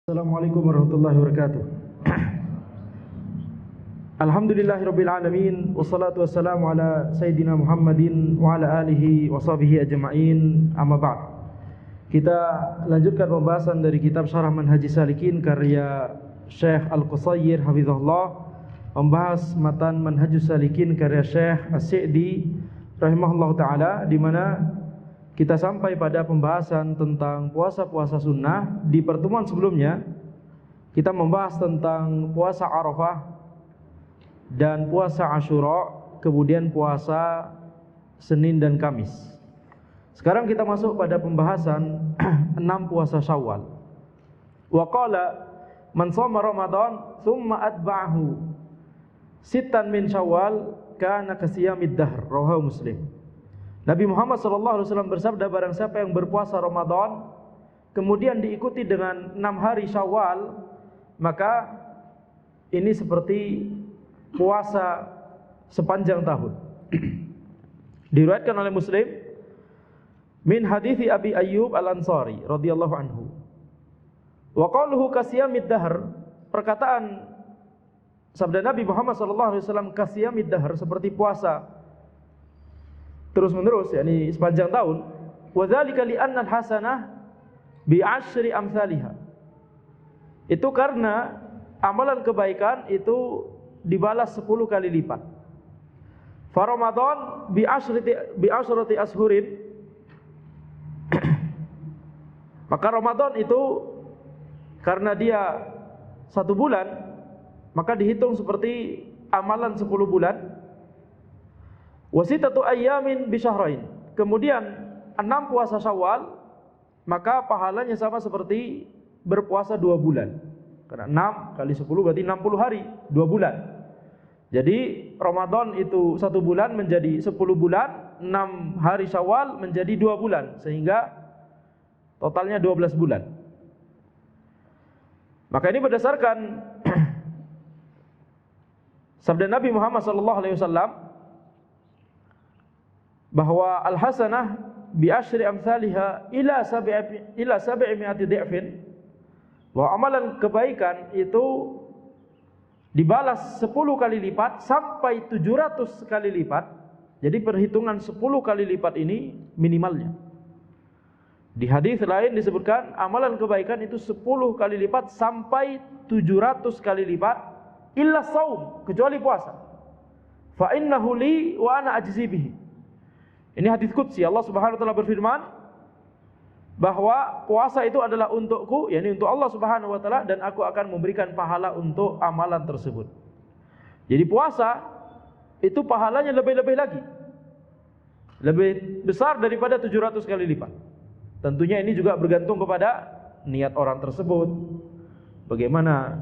Assalamualaikum warahmatullahi wabarakatuh. Alhamdulillahirabbil alamin wassalatu wassalamu ala sayidina Muhammadin wa ala alihi wa sahbihi ajma'in. Amma ba'd. Kita lanjutkan pembahasan dari kitab Syarah Manhajis Salikin karya Syekh Al-Qusayyir hafizahullah, membahas matan Manhajus Salikin karya Syekh As-Sa'di rahimahullah taala, di mana kita sampai pada pembahasan tentang puasa-puasa sunnah. Di pertemuan sebelumnya kita membahas tentang puasa Arafah dan puasa Asyura, kemudian puasa Senin dan Kamis. Sekarang kita masuk pada pembahasan 6 puasa Syawal. Wa qala man shoma Ramadan thumma atba'ahu sittan min Syawal kana kasiyamid dahr, rawahu Muslim. Nabi Muhammad SAW bersabda, barang siapa yang berpuasa Ramadan kemudian diikuti dengan 6 hari Syawal, maka ini seperti puasa sepanjang tahun. Diriwayatkan oleh Muslim min hadithi Abi Ayyub Al-Ansari radhiyallahu anhu. Wa qaluhu kasiyamid dahr, perkataan sabda Nabi Muhammad SAW kasiyamid dahr, seperti puasa terus menerus, yakni sepanjang tahun. Wa dzalika li anna al-hasanah bi asyri amsalha, itu karena amalan kebaikan itu dibalas 10 kali lipat. Fa Ramadan bi asyrati ashurin, maka Ramadan itu karena dia 1 bulan, maka dihitung seperti amalan 10 bulan. Wasitatu ayyamin bisyahrain, kemudian 6 puasa Syawal, maka pahalanya sama seperti berpuasa 2 bulan. Karena 6 kali 10 berarti 60 hari, 2 bulan. Jadi Ramadan itu 1 bulan menjadi 10 bulan, 6 hari Syawal menjadi 2 bulan, sehingga totalnya 12 bulan. Maka ini berdasarkan sabda Nabi Muhammad SAW bahwa al-hasanah bi asyri amsalha ila sab'imi'ati dhi'fin, bahwa amalan kebaikan itu dibalas 10 kali lipat sampai 700 kali lipat. Jadi perhitungan 10 kali lipat ini minimalnya. Di hadis lain disebutkan amalan kebaikan itu 10 kali lipat sampai 700 kali lipat, illa shaum, kecuali puasa. Fa innahu li wa ana ajzi bihi. Ini hadis qudsi, Allah Subhanahu wa taala berfirman bahwa puasa itu adalah untukku, yakni untuk Allah Subhanahu wa taala, dan aku akan memberikan pahala untuk amalan tersebut. Jadi puasa itu pahalanya lebih-lebih lagi, lebih besar daripada 700 kali lipat. Tentunya ini juga bergantung kepada niat orang tersebut, bagaimana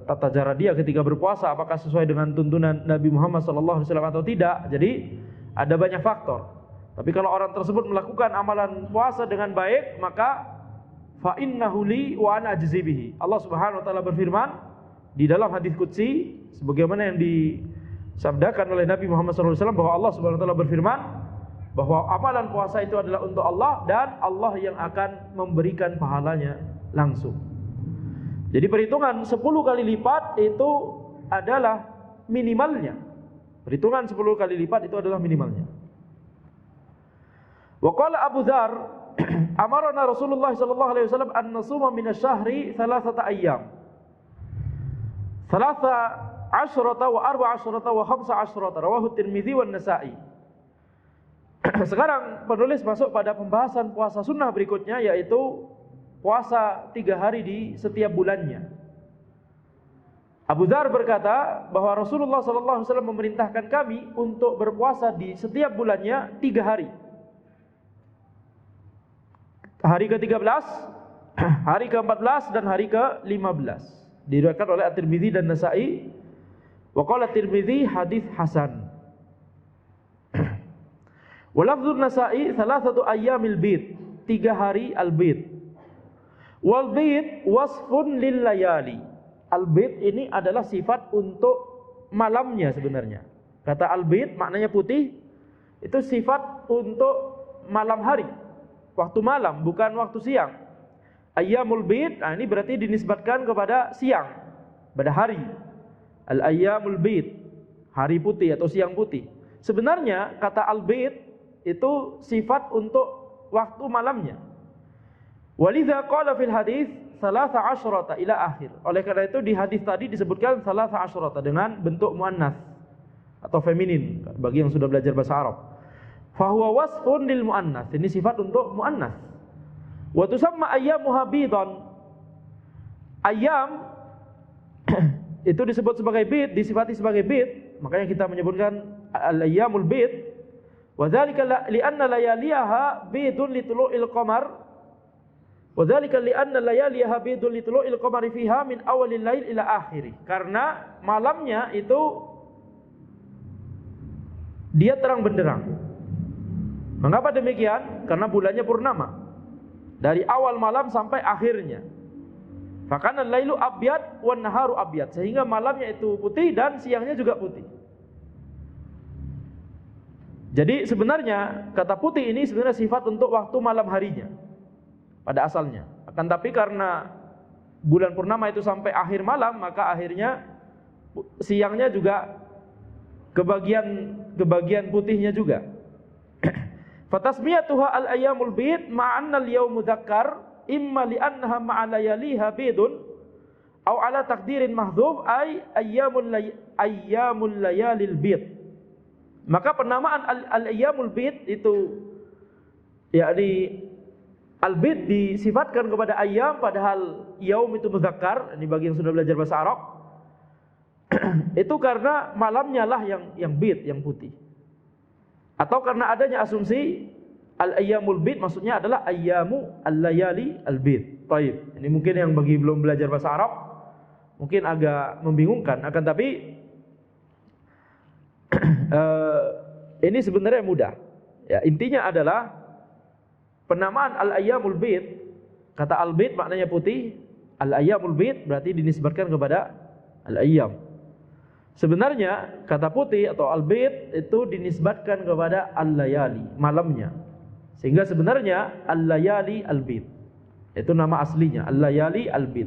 tata cara dia ketika berpuasa, apakah sesuai dengan tuntunan Nabi Muhammad SAW atau tidak. Jadi ada banyak faktor. Tapi kalau orang tersebut melakukan amalan puasa dengan baik, maka fa innahu li wa ana ajzi bihi. Allah Subhanahu wa taala berfirman di dalam hadis qudsi, sebagaimana yang disabdakan oleh Nabi Muhammad SAW, bahwa Allah Subhanahu wa taala berfirman bahwa amalan puasa itu adalah untuk Allah, dan Allah yang akan memberikan pahalanya langsung. Jadi perhitungan 10 kali lipat itu adalah minimalnya. Perhitungan 10 kali lipat itu adalah minimalnya. Wa qala Abu Dzar, amarna Rasulullah sallallahu alaihi wasallam an nasuma min asy-syahri 3 ayyam. 13 wa 14 wa 15, rawahu Tirmidzi wan Nasa'i. Sekarang penulis masuk pada pembahasan puasa sunnah berikutnya, yaitu puasa 3 hari di setiap bulannya. Abu Dzar berkata bahwa Rasulullah SAW memerintahkan kami untuk berpuasa di setiap bulannya 3 hari. Hari ke-13, hari ke-14, dan hari ke-15. Diriwayatkan oleh At-Tirmidzi dan Nasa'i. Wa qala Tirmidzi hadits hasan. Wa lafdzun Nasa'i 3 ayyamil bid, 3 hari al-bid. Wal bid wasfun lil layali. Al-bid ini adalah sifat untuk malamnya sebenarnya. Kata al-bid maknanya putih, itu sifat untuk malam hari, waktu malam, bukan waktu siang. Ayyamul bid, nah ini berarti dinisbatkan kepada siang, pada hari. Al-ayyamul bid, hari putih atau siang putih. Sebenarnya kata al-bid itu sifat untuk waktu malamnya. Walidza qala fil hadis 13 ila akhir. Oleh karena itu di hadis tadi disebutkan 13 dengan bentuk muannas atau feminin bagi yang sudah belajar bahasa Arab. Fahuwa wasfun lil muannas. Ini sifat untuk muannas. Wa tusamma ayyamuha bidan. Ayyam itu disebut sebagai bid, disifati sebagai bid, makanya kita menyebutkan al-ayyamul bid. Wa dzalika li'anna layaliha bidun li tulu'il qamar. Wa dzalika li'anna layaliha bidun li tulu'il qamari fiha min awalil lail ila akhiri. Karena malamnya itu dia terang benderang. Mengapa demikian? Karena bulannya purnama. Dari awal malam sampai akhirnya. Fakana lailu abyad wan naharu abyad, sehingga malamnya itu putih dan siangnya juga putih. Jadi sebenarnya kata putih ini sebenarnya sifat untuk waktu malam harinya pada asalnya. Akan tapi karena bulan purnama itu sampai akhir malam, maka akhirnya siangnya juga kebagian putihnya juga. Fatasmiyatuha al-ayyamul bid ma'anna al-yawmu dzakkar imma li'annaha ma'a layaliha bidun aw ala taqdirin mahdhuf ay ayyamul layalil bid. Maka penamaan al-ayyamul bid itu yakni al-bid disifatkan kepada ayyam padahal yaum itu mudzakkar. Ini bagi yang sudah belajar bahasa Arab. Itu karena malamnya lah yang bid, yang putih. Atau karena adanya asumsi al-ayyamul bid maksudnya adalah ayyamu al-layali al-bid. Baik, ini mungkin yang bagi belum belajar bahasa Arab mungkin agak membingungkan, akan tapi ini sebenarnya mudah. Ya, intinya adalah penamaan al-ayyamul bid, kata al-bid maknanya putih, al-ayyamul bid berarti dinisbatkan kepada al-ayyam. Sebenarnya kata putih atau al-bid itu dinisbatkan kepada al-layali, malamnya. Sehingga sebenarnya al-layali al-bid itu nama aslinya, al-layali al-bid.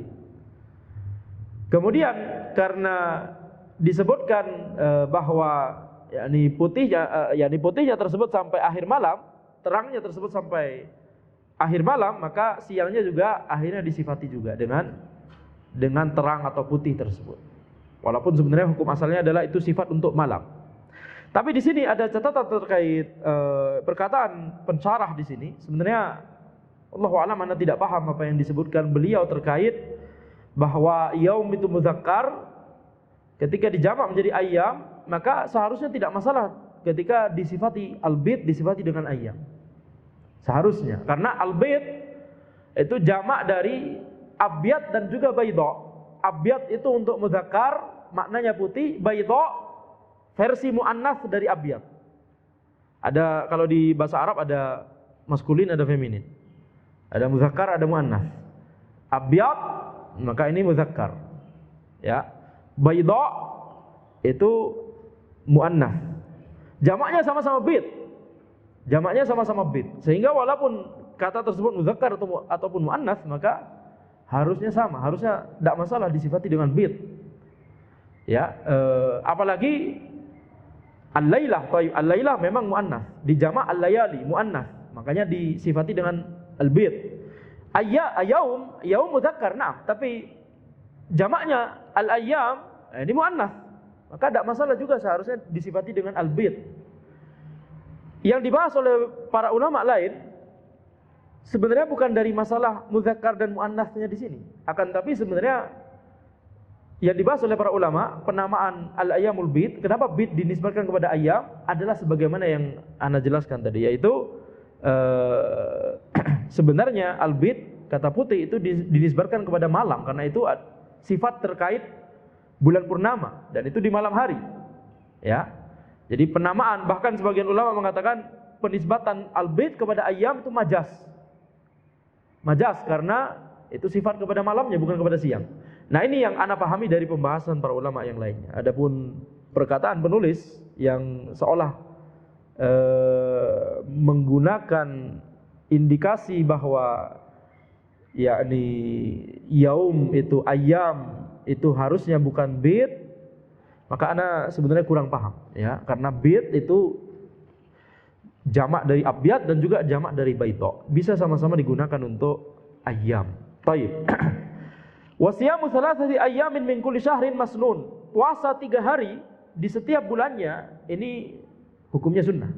Kemudian karena disebutkan bahwa yakni putihnya tersebut sampai akhir malam, terangnya tersebut sampai akhir malam, maka siangnya juga akhirnya disifati juga dengan terang atau putih tersebut. Walaupun sebenarnya hukum asalnya adalah itu sifat untuk malam. Tapi di sini ada catatan terkait perkataan pensyarah di sini. Sebenarnya Allahu a'lam, ana tidak paham apa yang disebutkan beliau terkait bahwa yaum itu muzakkar ketika dijamak menjadi ayyam, maka seharusnya tidak masalah ketika disifati al-bid disifati dengan ayyam. Seharusnya, karena al-bid itu jamak dari abyad dan juga baydha. Abyad itu untuk mudzakkar, maknanya putih. Baydha versi muannas dari abyad. Ada kalau di bahasa Arab ada maskulin, ada feminin. Ada mudzakkar, ada muannas. Abyad maka ini mudzakkar. Ya. Baydha itu muannas. Jamaknya sama-sama bid. Jamaknya sama-sama bid. Sehingga walaupun kata tersebut mudzakkar ataupun muannas, maka harusnya sama, harusnya tidak masalah disifati dengan bid. Ya, apalagi al-lailah, al-lailah memang muannas, dijamak al-layali muannas, makanya disifati dengan al-bid. Yaum mudzakkar, nah, tapi jamaknya al-ayyam ini muannas, maka tidak masalah juga seharusnya disifati dengan al-bid. Yang dibahas oleh para ulama lain sebenarnya bukan dari masalah mudzakkar dan muannasnya di sini. Akan tapi sebenarnya yang dibahas oleh para ulama penamaan al-ayyamul bid, kenapa bid dinisbatkan kepada ayyam adalah sebagaimana yang ana jelaskan tadi, yaitu sebenarnya al-bid kata putih itu dinisbatkan kepada malam karena itu sifat terkait bulan purnama dan itu di malam hari. Ya. Jadi penamaan, bahkan sebagian ulama mengatakan penisbatan al-bid kepada ayyam itu majaz. Majaz karena itu sifat kepada malamnya bukan kepada siang. Nah, ini yang ana pahami dari pembahasan para ulama yang lainnya. Adapun perkataan penulis yang seolah menggunakan indikasi bahwa yakni yaum itu ayam itu harusnya bukan bid, maka ana sebenarnya kurang paham ya, karena bid itu jamak dari abyad dan juga jamak dari baito, bisa sama-sama digunakan untuk ayam. Taib. Wa siyamu thalathati ayyamin min kulli syahrin masnun. Puasa 3 hari di setiap bulannya ini hukumnya sunnah.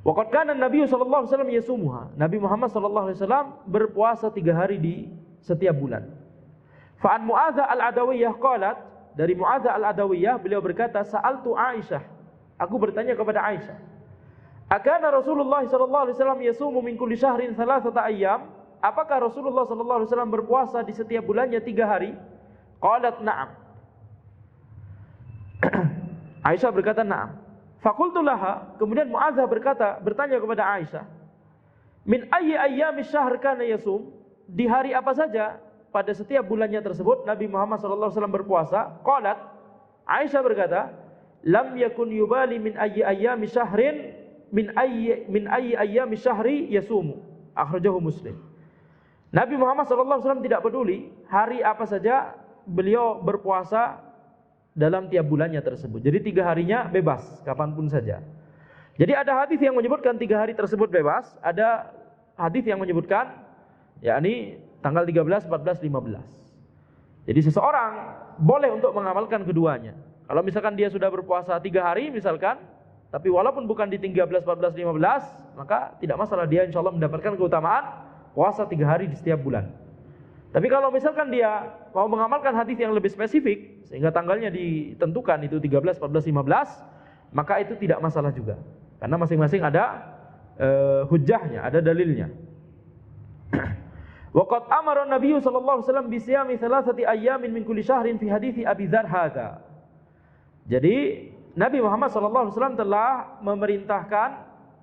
Waqad kana Nabi sallallahu alaihi wasallam yasumuha. Nabi Muhammad sallallahu alaihi wasallam berpuasa 3 hari di setiap bulan. Fa an Mu'adzah al-Adawiyah qalat, dari Mu'adzah al-Adawiyah beliau berkata, sa'altu Aisyah, aku bertanya kepada Aisyah, akana Rasulullah sallallahu alaihi wasallam yasumu min kulli syahrin thalathata ayyam? Apakah Rasulullah sallallahu alaihi wasallam berpuasa di setiap bulannya 3 hari? Qalat na'am. Aisyah berkata na'am. Faqultu laha, kemudian Mu'adzah bertanya kepada Aisyah, min ayyi ayyami syahr kana yasum? Di hari apa saja pada setiap bulannya tersebut Nabi Muhammad sallallahu alaihi wasallam berpuasa? Qalat, Aisyah berkata, lam yakun yubali min ayyi ayyami syahrin min ayyi ayyami syahri yasumu. Akhrajahu Muslim. Nabi Muhammad sallallahu alaihi wasallam tidak peduli hari apa saja beliau berpuasa dalam tiap bulannya tersebut. Jadi 3 harinya bebas kapanpun saja. Jadi ada hadis yang menyebutkan 3 hari tersebut bebas, ada hadis yang menyebutkan yakni tanggal 13, 14, 15. Jadi seseorang boleh untuk mengamalkan keduanya. Kalau misalkan dia sudah berpuasa 3 hari misalkan, tapi walaupun bukan di 13, 14, 15, maka tidak masalah, dia insyaallah mendapatkan keutamaan puasa 3 hari di setiap bulan. Tapi kalau misalkan dia mau mengamalkan hadis yang lebih spesifik sehingga tanggalnya ditentukan itu 13, 14, 15, maka itu tidak masalah juga. Karena masing-masing ada hujjahnya, ada dalilnya. Waqad amara Nabi sallallahu alaihi wasallam bi siyami thalathati ayyamin min kulli syahrin fi hadithi Abi Dzar hadza. Jadi Nabi Muhammad sallallahu alaihi wasallam telah memerintahkan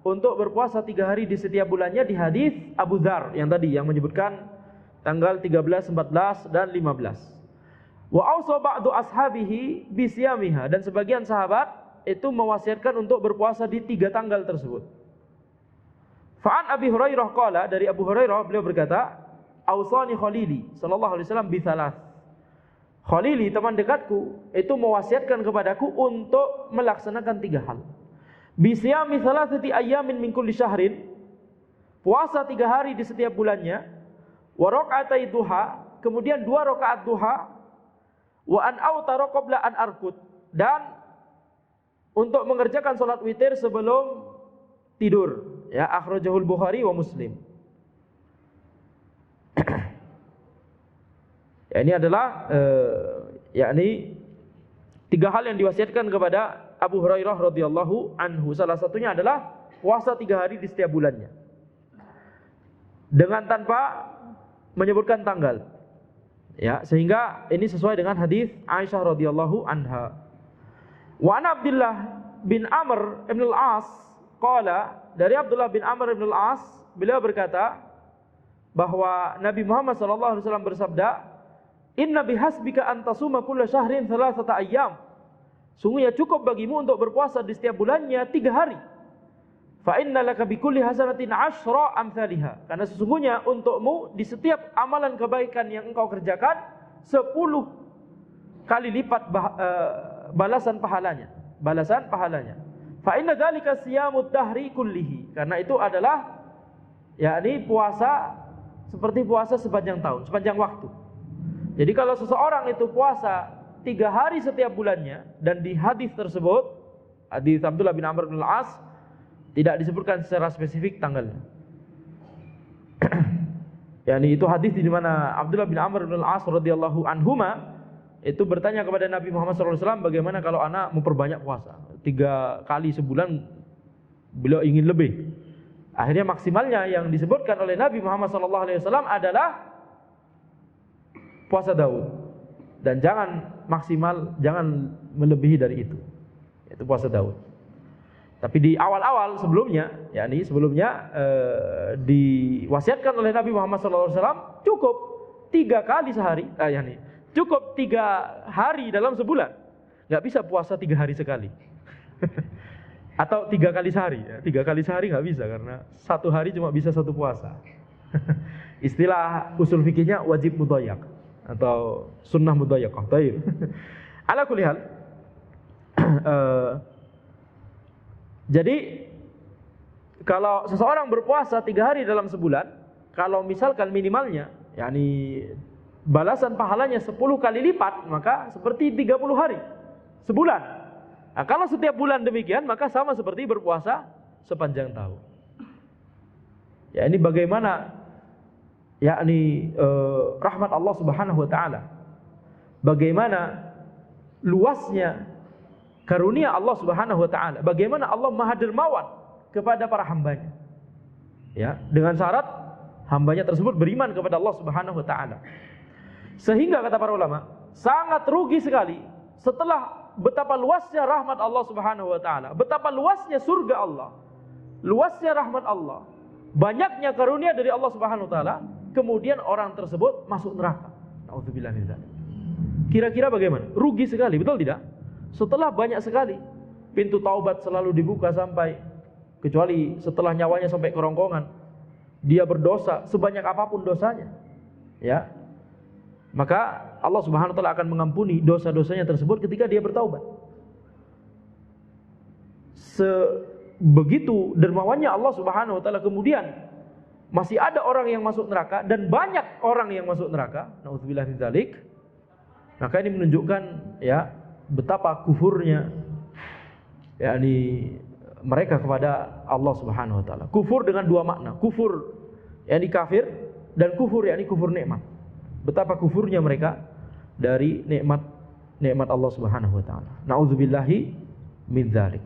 untuk berpuasa 3 hari di setiap bulannya di hadis Abu Dzar yang tadi yang menyebutkan tanggal 13, 14 dan 15. Wa ausa ba'du ashabihi bi siyamiha, dan sebagian sahabat itu mewasiatkan untuk berpuasa di 3 tanggal tersebut. Fa'an Abi Hurairah qala, dari Abu Hurairah beliau berkata, ausani Khalili sallallahu alaihi wasallam bi thalath. Khalili teman dekatku itu mewasiatkan kepadaku untuk melaksanakan 3 hal. Bi siyami thalathati ayyamin min kulli syahrin, puasa 3 hari di setiap bulannya. Wa raka'atai duha, kemudian 2 rakaat duha. Wa an autara qabla an arqud, dan untuk mengerjakan salat witir sebelum tidur. Ya, akhrajahul Bukhari wa Muslim. Ya, ini adalah yakni 3 hal yang diwasiatkan kepada Abu Hurairah radhiyallahu anhu. Salah satunya adalah puasa 3 hari di setiap bulannya, dengan tanpa menyebutkan tanggal. Ya, sehingga ini sesuai dengan hadis Aisyah radhiyallahu anha. Wa an Abdullah bin Amr ibn al-As qala, dari Abdullah bin Amr ibn al-As beliau berkata bahwa Nabi Muhammad sallallahu alaihi wasallam bersabda, inna bihasbika an tasuma kulla syahrin thalathata ayyam. Sungguhnya cukup bagimu untuk berpuasa di setiap bulannya 3 hari. Fa inna laka bikulli hasanatin 10 amsalha. Karena sesungguhnya untukmu di setiap amalan kebaikan yang engkau kerjakan 10 kali lipat balasan pahalanya. Fa inna dzalika siyamud dahri kullihi. Karena itu adalah yakni puasa seperti puasa sepanjang tahun, sepanjang waktu. Jadi kalau seseorang itu puasa 3 hari setiap bulannya, dan di hadis tersebut, hadis Abdullah bin Amr bin al-As, tidak disebutkan secara spesifik tanggalnya. Yani itu hadis di mana Abdullah bin Amr bin al-As radhiyallahu anhuma itu bertanya kepada Nabi Muhammad SAW, bagaimana kalau anak memperbanyak puasa 3 kali sebulan, beliau ingin lebih. Akhirnya maksimalnya yang disebutkan oleh Nabi Muhammad SAW adalah puasa Daud, dan jangan melebihi dari itu, yaitu puasa Daud. Tapi di awal-awal sebelumnya, yakni sebelumnya diwasiatkan oleh Nabi Muhammad SAW cukup 3 kali sehari, yakni cukup 3 hari dalam sebulan. Nggak bisa puasa 3 hari sekali, atau 3 kali sehari. 3 kali sehari nggak bisa, karena 1 hari cuma bisa 1 puasa. Istilah usul fikihnya wajib mudhayyak atau sunnah mudhayyaqah. Baik. Ala kulli hal. Jadi kalau seseorang berpuasa 3 hari dalam sebulan, kalau misalkan minimalnya yakni balasan pahalanya 10 kali lipat, maka seperti 30 hari sebulan. Nah, kalau setiap bulan demikian, maka sama seperti berpuasa sepanjang tahun. Ya, ini bagaimana yakni rahmat Allah Subhanahu wa taala. Bagaimana luasnya karunia Allah Subhanahu wa taala. Bagaimana Allah Maha Dermawan kepada para hambanya. Ya, dengan syarat hambanya tersebut beriman kepada Allah Subhanahu wa taala. Sehingga kata para ulama, sangat rugi sekali setelah betapa luasnya rahmat Allah Subhanahu wa taala, betapa luasnya surga Allah, luasnya rahmat Allah, banyaknya karunia dari Allah Subhanahu wa taala, kemudian orang tersebut masuk neraka. Nauzubillah min dzalik. Kira-kira bagaimana? Rugi sekali, betul tidak? Setelah banyak sekali pintu taubat selalu dibuka sampai, kecuali setelah nyawanya sampai kerongkongan, dia berdosa sebanyak apapun dosanya, ya, maka Allah Subhanahu wa taala akan mengampuni dosa-dosanya tersebut ketika dia bertaubat. Sebegitu dermawannya Allah Subhanahu wa taala, kemudian masih ada orang yang masuk neraka dan banyak orang yang masuk neraka. Nauzubillah min dzalik. Maka ini menunjukkan ya betapa kufurnya yakni mereka kepada Allah Subhanahu wa taala. Kufur dengan dua makna. Kufur yakni kafir dan kufur yakni kufur nikmat. Betapa kufurnya mereka dari nikmat Allah Subhanahu wa taala. Nauzubillahi min dzalik.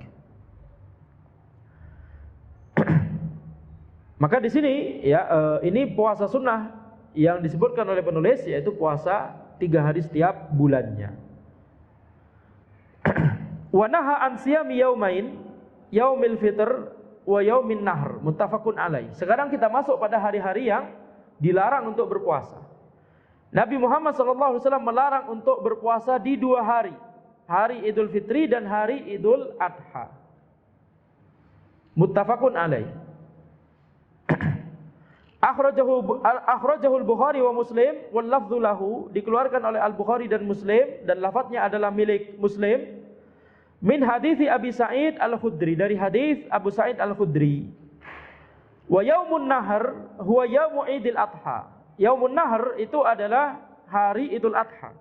Maka di sini ya ini puasa sunnah yang disebutkan oleh penulis, yaitu puasa 3 hari setiap bulannya. Wa naha an siyami yaumain, yaumil fitr wa yaumin nahr, muttafaqun alaih. Sekarang kita masuk pada hari-hari yang dilarang untuk berpuasa. Nabi Muhammad SAW melarang untuk berpuasa di 2 hari, hari Idul Fitri dan hari Idul Adha. Muttafaqun alaih. Akhrajahu al-Bukhari wa Muslim wal lafdhu lahu, dikeluarkan oleh Al-Bukhari dan Muslim dan lafadznya adalah milik Muslim, min hadits Abi Sa'id Al-Khudri, dari hadis Abu Sa'id Al-Khudri. Wa yaumun nahr huwa yaumu Idul Adha. Yaumun nahr itu adalah hari Idul Adha.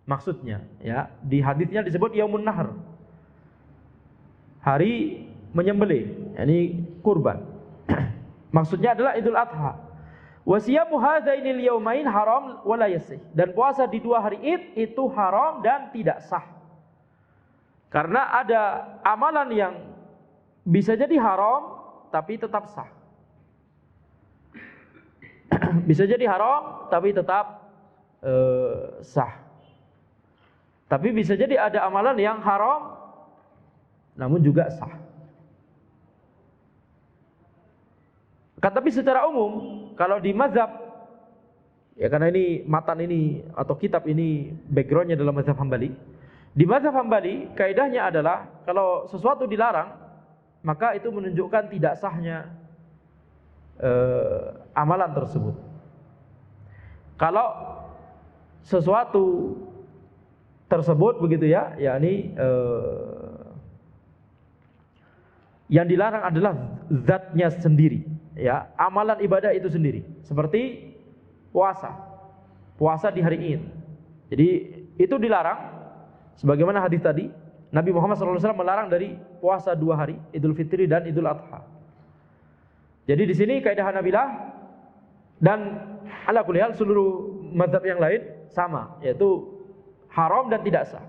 Maksudnya ya, di hadisnya disebut yaumun nahr, hari menyembelih, yakni kurban. Maksudnya adalah Idul Adha. Wa siyamu hadzainil yaumain haram wa la yasih. Dan puasa di 2 hari Id itu haram dan tidak sah. Karena ada amalan yang bisa jadi haram tapi tetap sah. Bisa jadi haram tapi tetap sah. Tapi bisa jadi ada amalan yang haram namun juga sah. Tapi secara umum, kalau di mazhab, ya karena ini matan ini atau kitab ini backgroundnya dalam mazhab Hambali. Di mazhab Hambali, kaidahnya adalah kalau sesuatu dilarang, maka itu menunjukkan tidak sahnya amalan tersebut. Kalau sesuatu tersebut begitu ya, yakni yang dilarang adalah zatnya sendiri. Ya, amalan ibadah itu sendiri, seperti puasa di hari Id. Jadi itu dilarang, sebagaimana hadis tadi, Nabi Muhammad SAW melarang dari puasa 2 hari, Idul Fitri dan Idul Adha. Jadi di sini kaidah Hanabilah dan ala kulli hal seluruh mazhab yang lain sama, yaitu haram dan tidak sah.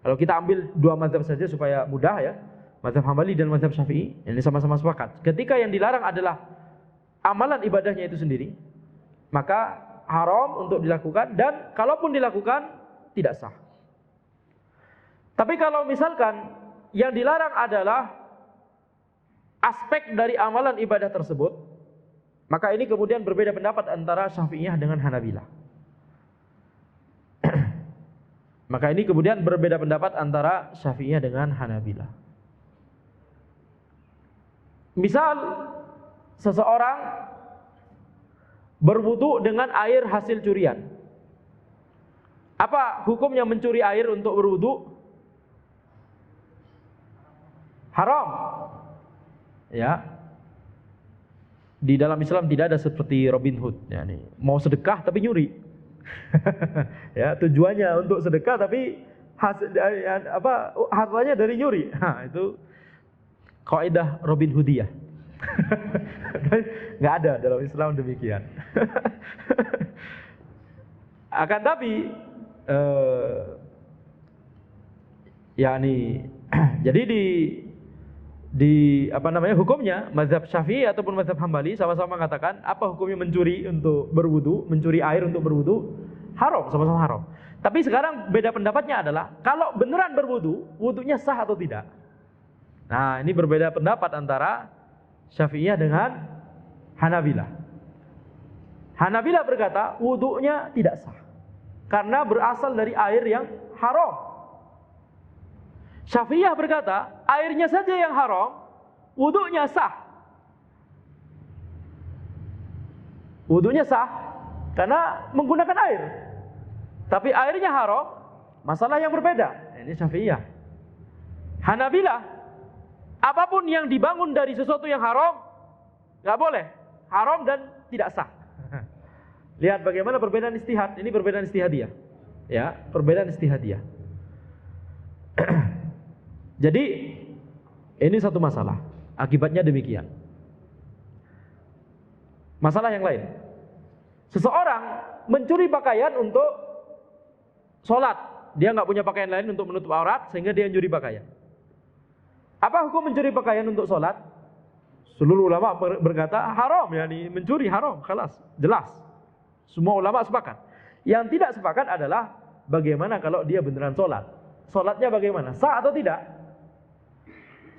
Kalau kita ambil 2 mazhab saja supaya mudah ya, mazhab Hambali dan mazhab Syafi'i, ini sama-sama sepakat. Ketika yang dilarang adalah amalan ibadahnya itu sendiri, maka haram untuk dilakukan, dan kalaupun dilakukan tidak sah. Tapi kalau misalkan yang dilarang adalah aspek dari amalan ibadah tersebut, maka ini kemudian berbeda pendapat antara Syafi'iyah dengan Hanabilah. Maka ini kemudian berbeda pendapat antara Syafi'iyah dengan Hanabilah. Misal seseorang berwudu dengan air hasil curian. Apa hukumnya mencuri air untuk berwudu? Haram. Ya. Di dalam Islam tidak ada seperti Robin Hood, yakni mau sedekah tapi nyuri. Ya, tujuannya untuk sedekah tapi hartanya dari nyuri. Nah, itu kaidah Robin Hoodiyah. Nggak ada dalam Islam demikian. Akan tapi yakni jadi di hukumnya mazhab Syafi'i ataupun mazhab Hambali sama-sama mengatakan apa hukumnya mencuri untuk berwudu, mencuri air untuk berwudu, haram, sama-sama haram. Tapi sekarang beda pendapatnya adalah kalau beneran berwudu, wudunya sah atau tidak. Nah, ini berbeda pendapat antara Syafi'iyah dengan Hanabilah. Hanabilah berkata wudunya tidak sah karena berasal dari air yang haram. Syafi'iyah berkata, airnya saja yang haram, wudunya sah. Wudunya sah karena menggunakan air. Tapi airnya haram, masalah yang berbeda. Ini Syafi'iyah. Hanabilah, apapun yang dibangun dari sesuatu yang haram, nggak boleh. Haram dan tidak sah. Lihat bagaimana perbedaan istihad. Ini perbedaan istihadiyah. Ya, perbedaan istihadiyah. Jadi ini satu masalah. Akibatnya demikian. Masalah yang lain. Seseorang mencuri pakaian untuk sholat. Dia nggak punya pakaian lain untuk menutup aurat sehingga dia mencuri pakaian. Apa hukum mencuri pakaian untuk sholat? Seluruh ulama berkata haram, yakni mencuri haram, khalas, jelas. Semua ulama sepakat. Yang tidak sepakat adalah bagaimana kalau dia beneran sholat. Sholatnya bagaimana? Sah atau tidak?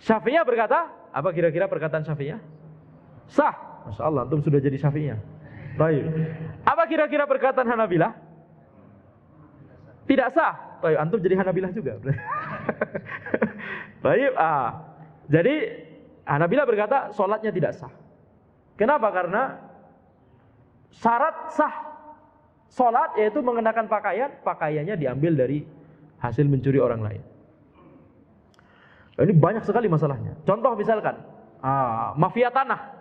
Syafi'iyah berkata, apa kira-kira perkataan Syafi'iyah? Sah. Masya Allah, antum sudah jadi Syafi'iyah. Baik. Apa kira-kira perkataan Hanabilah? Tidak sah. Baik, antum jadi Hanabilah juga. Baik. Jadi Hanabilah berkata, sholatnya tidak sah. Kenapa? Karena syarat sah sholat yaitu mengenakan pakaian, pakaiannya diambil dari hasil mencuri orang lain. Ini banyak sekali masalahnya. Contoh misalkan, mafia tanah,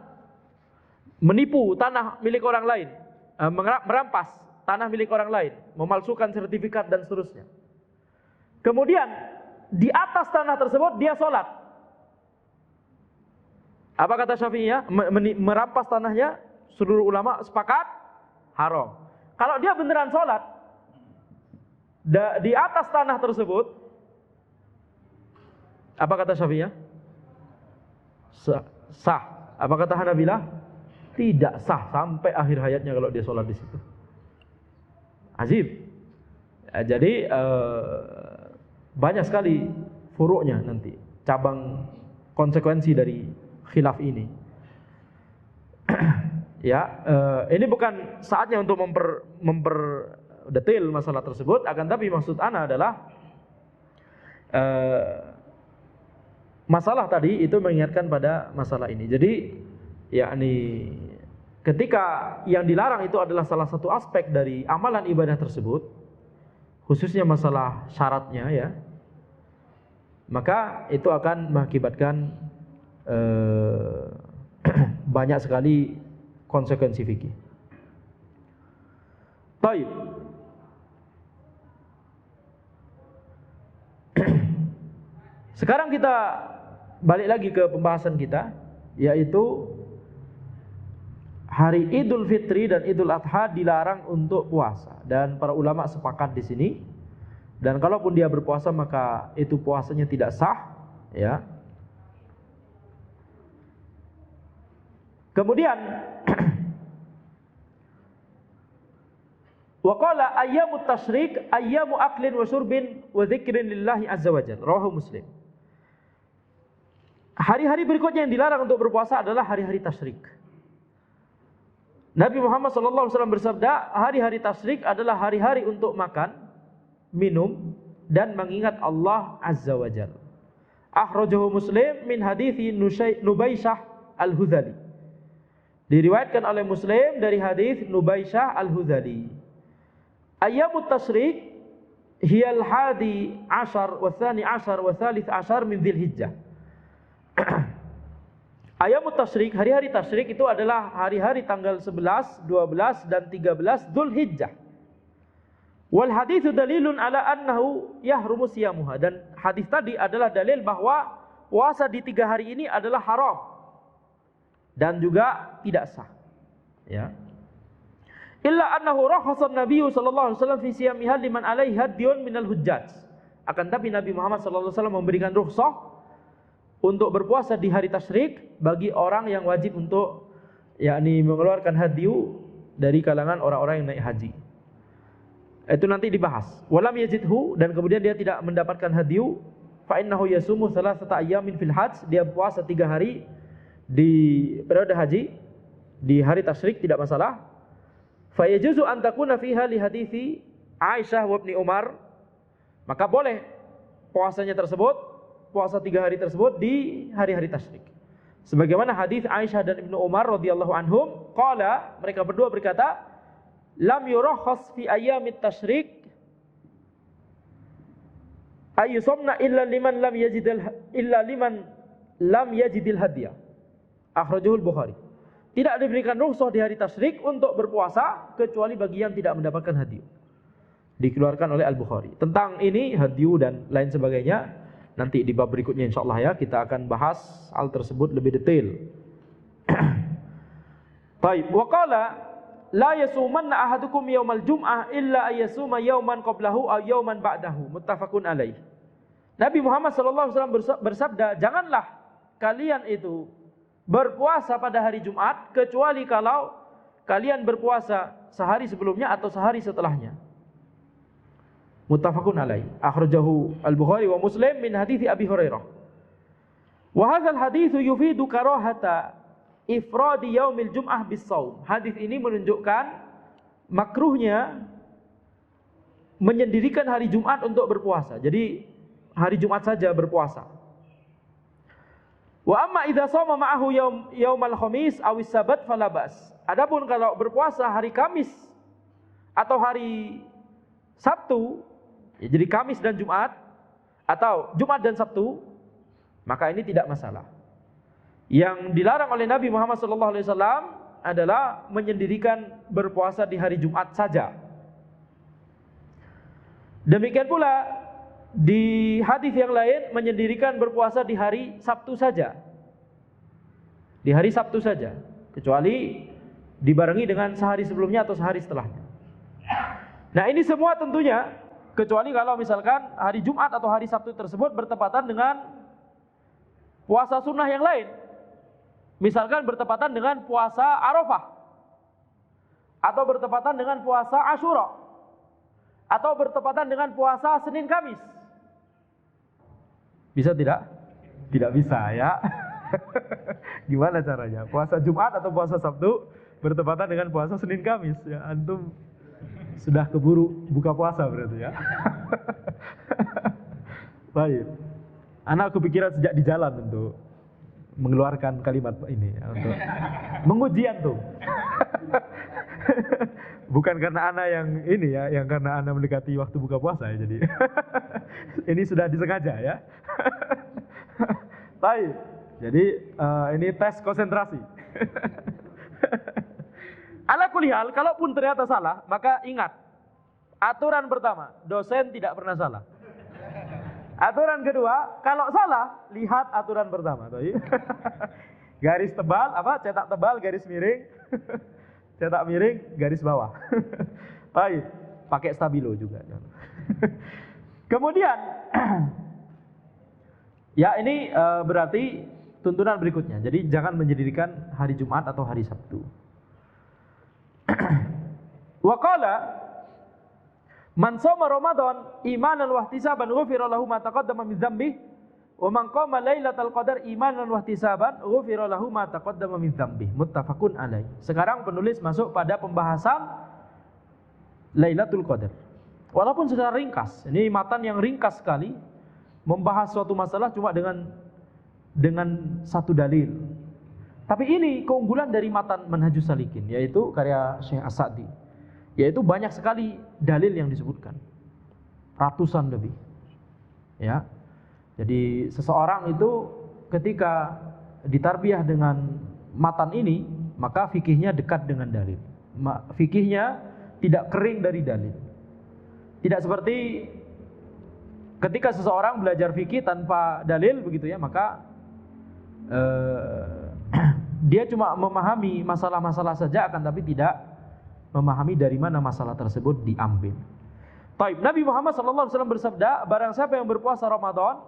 menipu tanah milik orang lain, merampas tanah milik orang lain, memalsukan sertifikat dan seterusnya. Kemudian di atas tanah tersebut dia sholat. Apa kata Syafi'iyah? Merampas tanahnya, seluruh ulama sepakat haram. Kalau dia beneran sholat di atas tanah tersebut, apa kata Syafi'iyah? Sah. Apa kata Hanabilah? Tidak sah sampai akhir hayatnya kalau dia sholat di situ. Azib. Jadi banyak sekali furuknya nanti, cabang konsekuensi dari khilaf ini. Ya, ini bukan saatnya untuk memperdetail masalah tersebut. Akan tapi maksud ana adalah masalah tadi itu mengingatkan pada masalah ini. Jadi, yakni ketika yang dilarang itu adalah salah satu aspek dari amalan ibadah tersebut, khususnya masalah syaratnya, ya, maka itu akan mengakibatkan banyak sekali konsekuensi fikih. Baik. Sekarang kita balik lagi ke pembahasan kita, yaitu hari Idul Fitri dan Idul Adha dilarang untuk puasa, dan para ulama sepakat di sini. Dan kalaupun dia berpuasa maka itu puasanya tidak sah, ya. Kemudian wa qala ayyamut tasyrik ayyamu aklin wa syurbin wa dzikrin lillahi azza wajalla, rawahu Muslim. Hari-hari berikutnya yang dilarang untuk berpuasa adalah hari-hari tasyrik. Nabi Muhammad SAW bersabda, hari-hari tasyrik adalah hari-hari untuk makan, minum, dan mengingat Allah Azza wa Jalla. Akhrajahu Muslim min hadithi Nubaisyah al-Hudhali. Diriwayatkan oleh Muslim dari hadis Nubaisyah Al-Hudhali. Ayyamut tasyrik hiyal hadi ashar wa thani ashar wa thalith ashar min Dzulhijjah. Ayyamut tasyrik, hari-hari tasyrik itu adalah hari-hari tanggal 11, 12 dan 13 Dzulhijjah. Wal haditsu dalilun ala annahu yahrumu siyamuha, dan hadis tadi adalah dalil bahwa puasa di 3 hari ini adalah haram dan juga tidak sah. Ya. Illa annahu rakhasa an-nabiy sallallahu alaihi wasallam fi siyamiha liman alaihi hadyun minal hujjaj. Akan tapi Nabi Muhammad sallallahu alaihi wasallam memberikan rukhsah untuk berpuasa di hari tasyrik bagi orang yang wajib untuk yakni mengeluarkan hadyu dari kalangan orang-orang yang naik haji. Itu nanti dibahas. Walam yajidhu, dan kemudian dia tidak mendapatkan hadyu, fa innahu yasumu thalathata ayyamin fil hajj, dia puasa 3 hari di periode haji, di hari tasyrik tidak masalah. Fa yajuzu an takuna fiha li hadithi Aisyah wa Ibnu Umar, maka boleh puasanya tersebut, puasa 3 hari tersebut di hari-hari tasyrik. Sebagaimana hadis Aisyah dan Ibnu Umar radhiyallahu anhum, qala, mereka berdua berkata, lam yurakhas fi ayyamit tasyrik ayyusomna illa liman lam yajidil hadiyah. Akhrajahu Al-Bukhari. Tidak diberikan rukhsah di hari tasyrik untuk berpuasa kecuali bagi yang tidak mendapatkan hadyu. Dikeluarkan oleh Al-Bukhari. Tentang ini hadyu dan lain sebagainya nanti di bab berikutnya insyaallah ya, kita akan bahas hal tersebut lebih detail. Baik, wa qala la yasumanna ahadukum yaumal jum'ah illa ayyasuma yauman qablahu aw yauman ba'dahu. Muttafaqun alaih. Nabi Muhammad sallallahu alaihi wasallam bersabda, janganlah kalian itu berpuasa pada hari Jumat kecuali kalau kalian berpuasa sehari sebelumnya atau sehari setelahnya. Muttafaqun alaih. Akhrajahu Al-Bukhari wa Muslim min hadithi Abi Hurairah. Wa hadzal haditsu yufidu karahata ifradi yaumil jum'ah bis-shaum. Hadis ini menunjukkan makruhnya menyendirikan hari Jumat untuk berpuasa. Jadi hari Jumat saja berpuasa. Wa amma idza shoma ma'ahu yaumal khamis awis sabat falabas. Adapun kalau berpuasa hari Kamis atau hari Sabtu, ya jadi Kamis dan Jumat atau Jumat dan Sabtu, maka ini tidak masalah. Yang dilarang oleh Nabi Muhammad SAW adalah menyendirikan berpuasa di hari Jumat saja. Demikian pula di hadis yang lain menyendirikan berpuasa di hari Sabtu saja. Di hari Sabtu saja, kecuali dibarengi dengan sehari sebelumnya atau sehari setelahnya. Nah, ini semua tentunya kecuali kalau misalkan hari Jumat atau hari Sabtu tersebut bertepatan dengan puasa sunnah yang lain. Misalkan bertepatan dengan puasa Arafah, atau bertepatan dengan puasa Asyura, atau bertepatan dengan puasa Senin Kamis. Bisa tidak? Tidak bisa ya. Gimana caranya? Puasa Jumat atau puasa Sabtu bertepatan dengan puasa Senin Kamis. Ya, antum sudah keburu buka puasa berarti ya. Baik. Anak kepikiran sejak di jalan untuk mengeluarkan kalimat ini ya, untuk menguji antum. Bukan karena anak yang ini ya, yang karena anak mendekati waktu buka puasa ya, jadi ini sudah disengaja ya. Baik. Jadi ini tes konsentrasi. Ala kulli hal, kalaupun ternyata salah, maka ingat, aturan pertama, dosen tidak pernah salah. Aturan kedua, kalau salah, lihat aturan pertama. Garis tebal, cetak tebal, garis miring. Cetak miring, garis bawah. Baik, pakai stabilo juga. Kemudian, ya ini berarti tuntunan berikutnya. Jadi jangan menjadikan hari Jumat atau hari Sabtu. Wa qala man shoma Ramadan imanan wa ihtisaban ghufira lahu ma taqaddama min dzambi wa man qama lailatal qadar imanan wa ihtisaban ghufira lahu ma taqaddama min dzambi. Muttafaqun alaih. Sekarang penulis masuk pada pembahasan Lailatul Qadar. Walaupun secara ringkas, ini matan yang ringkas sekali, membahas suatu masalah cuma dengan satu dalil. Tapi ini keunggulan dari matan Manhajus Salikin, yaitu karya Syekh As-Sa'di, yaitu banyak sekali dalil yang disebutkan, ratusan lebih. Ya, jadi seseorang itu ketika ditarbiyah dengan matan ini, maka fikihnya dekat dengan dalil. Fikihnya tidak kering dari dalil. Tidak seperti ketika seseorang belajar fikih tanpa dalil begitu ya, maka dia cuma memahami masalah-masalah saja, akan tapi tidak memahami dari mana masalah tersebut diambil. Taib. Nabi Muhammad SAW bersabda, barang siapa yang berpuasa Ramadan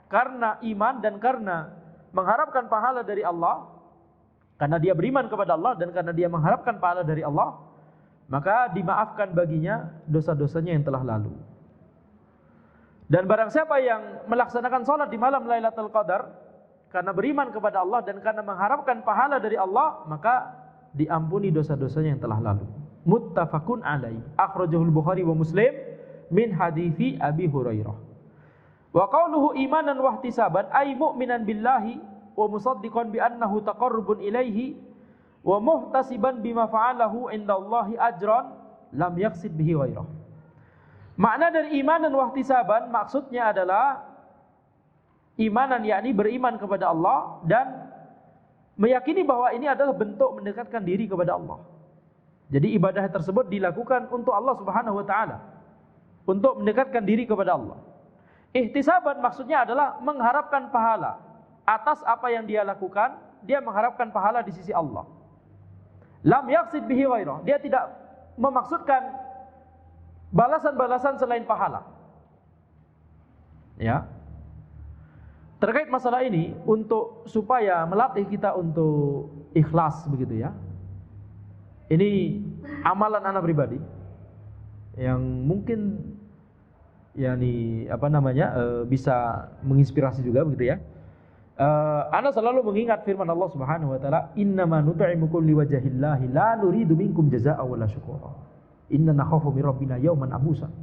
karena iman dan karena mengharapkan pahala dari Allah, karena dia beriman kepada Allah dan karena dia mengharapkan pahala dari Allah, maka dimaafkan baginya dosa-dosanya yang telah lalu. Dan barang siapa yang melaksanakan salat di malam Lailatul Qadar karena beriman kepada Allah dan karena mengharapkan pahala dari Allah, maka diampuni dosa-dosanya yang telah lalu. Muttafaqun alaih. Akhrajahul Bukhari wa Muslim min hadithi Abi Hurairah. Wa qauluhu imanan wa ihtisaban ay mu'minan billahi wa musaddiqan bi annahu taqarrubun ilaihi wa muhtasiban bima fa'alahu indallahi ajran lam yaqsid bihi ghairah. Makna dari iman dan wahtisaban maksudnya adalah imanan, yakni beriman kepada Allah dan meyakini bahwa ini adalah bentuk mendekatkan diri kepada Allah. Jadi ibadah tersebut dilakukan untuk Allah Subhanahu wa taala, untuk mendekatkan diri kepada Allah. Ihtisaban maksudnya adalah mengharapkan pahala atas apa yang dia lakukan, dia mengharapkan pahala di sisi Allah. Lam yaqsid bihi ghairah, dia tidak memaksudkan balasan-balasan selain pahala. Ya. Terkait masalah ini, untuk supaya melatih kita untuk ikhlas begitu ya. Ini amalan anak pribadi yang mungkin bisa menginspirasi juga begitu ya. Ana selalu mengingat firman Allah Subhanahu wa taala, "Innama nut'imukum liwajhillahi la nuridu minkum jazaa'a wala syukura. Inna nakhafu min rabbina yawman abusan."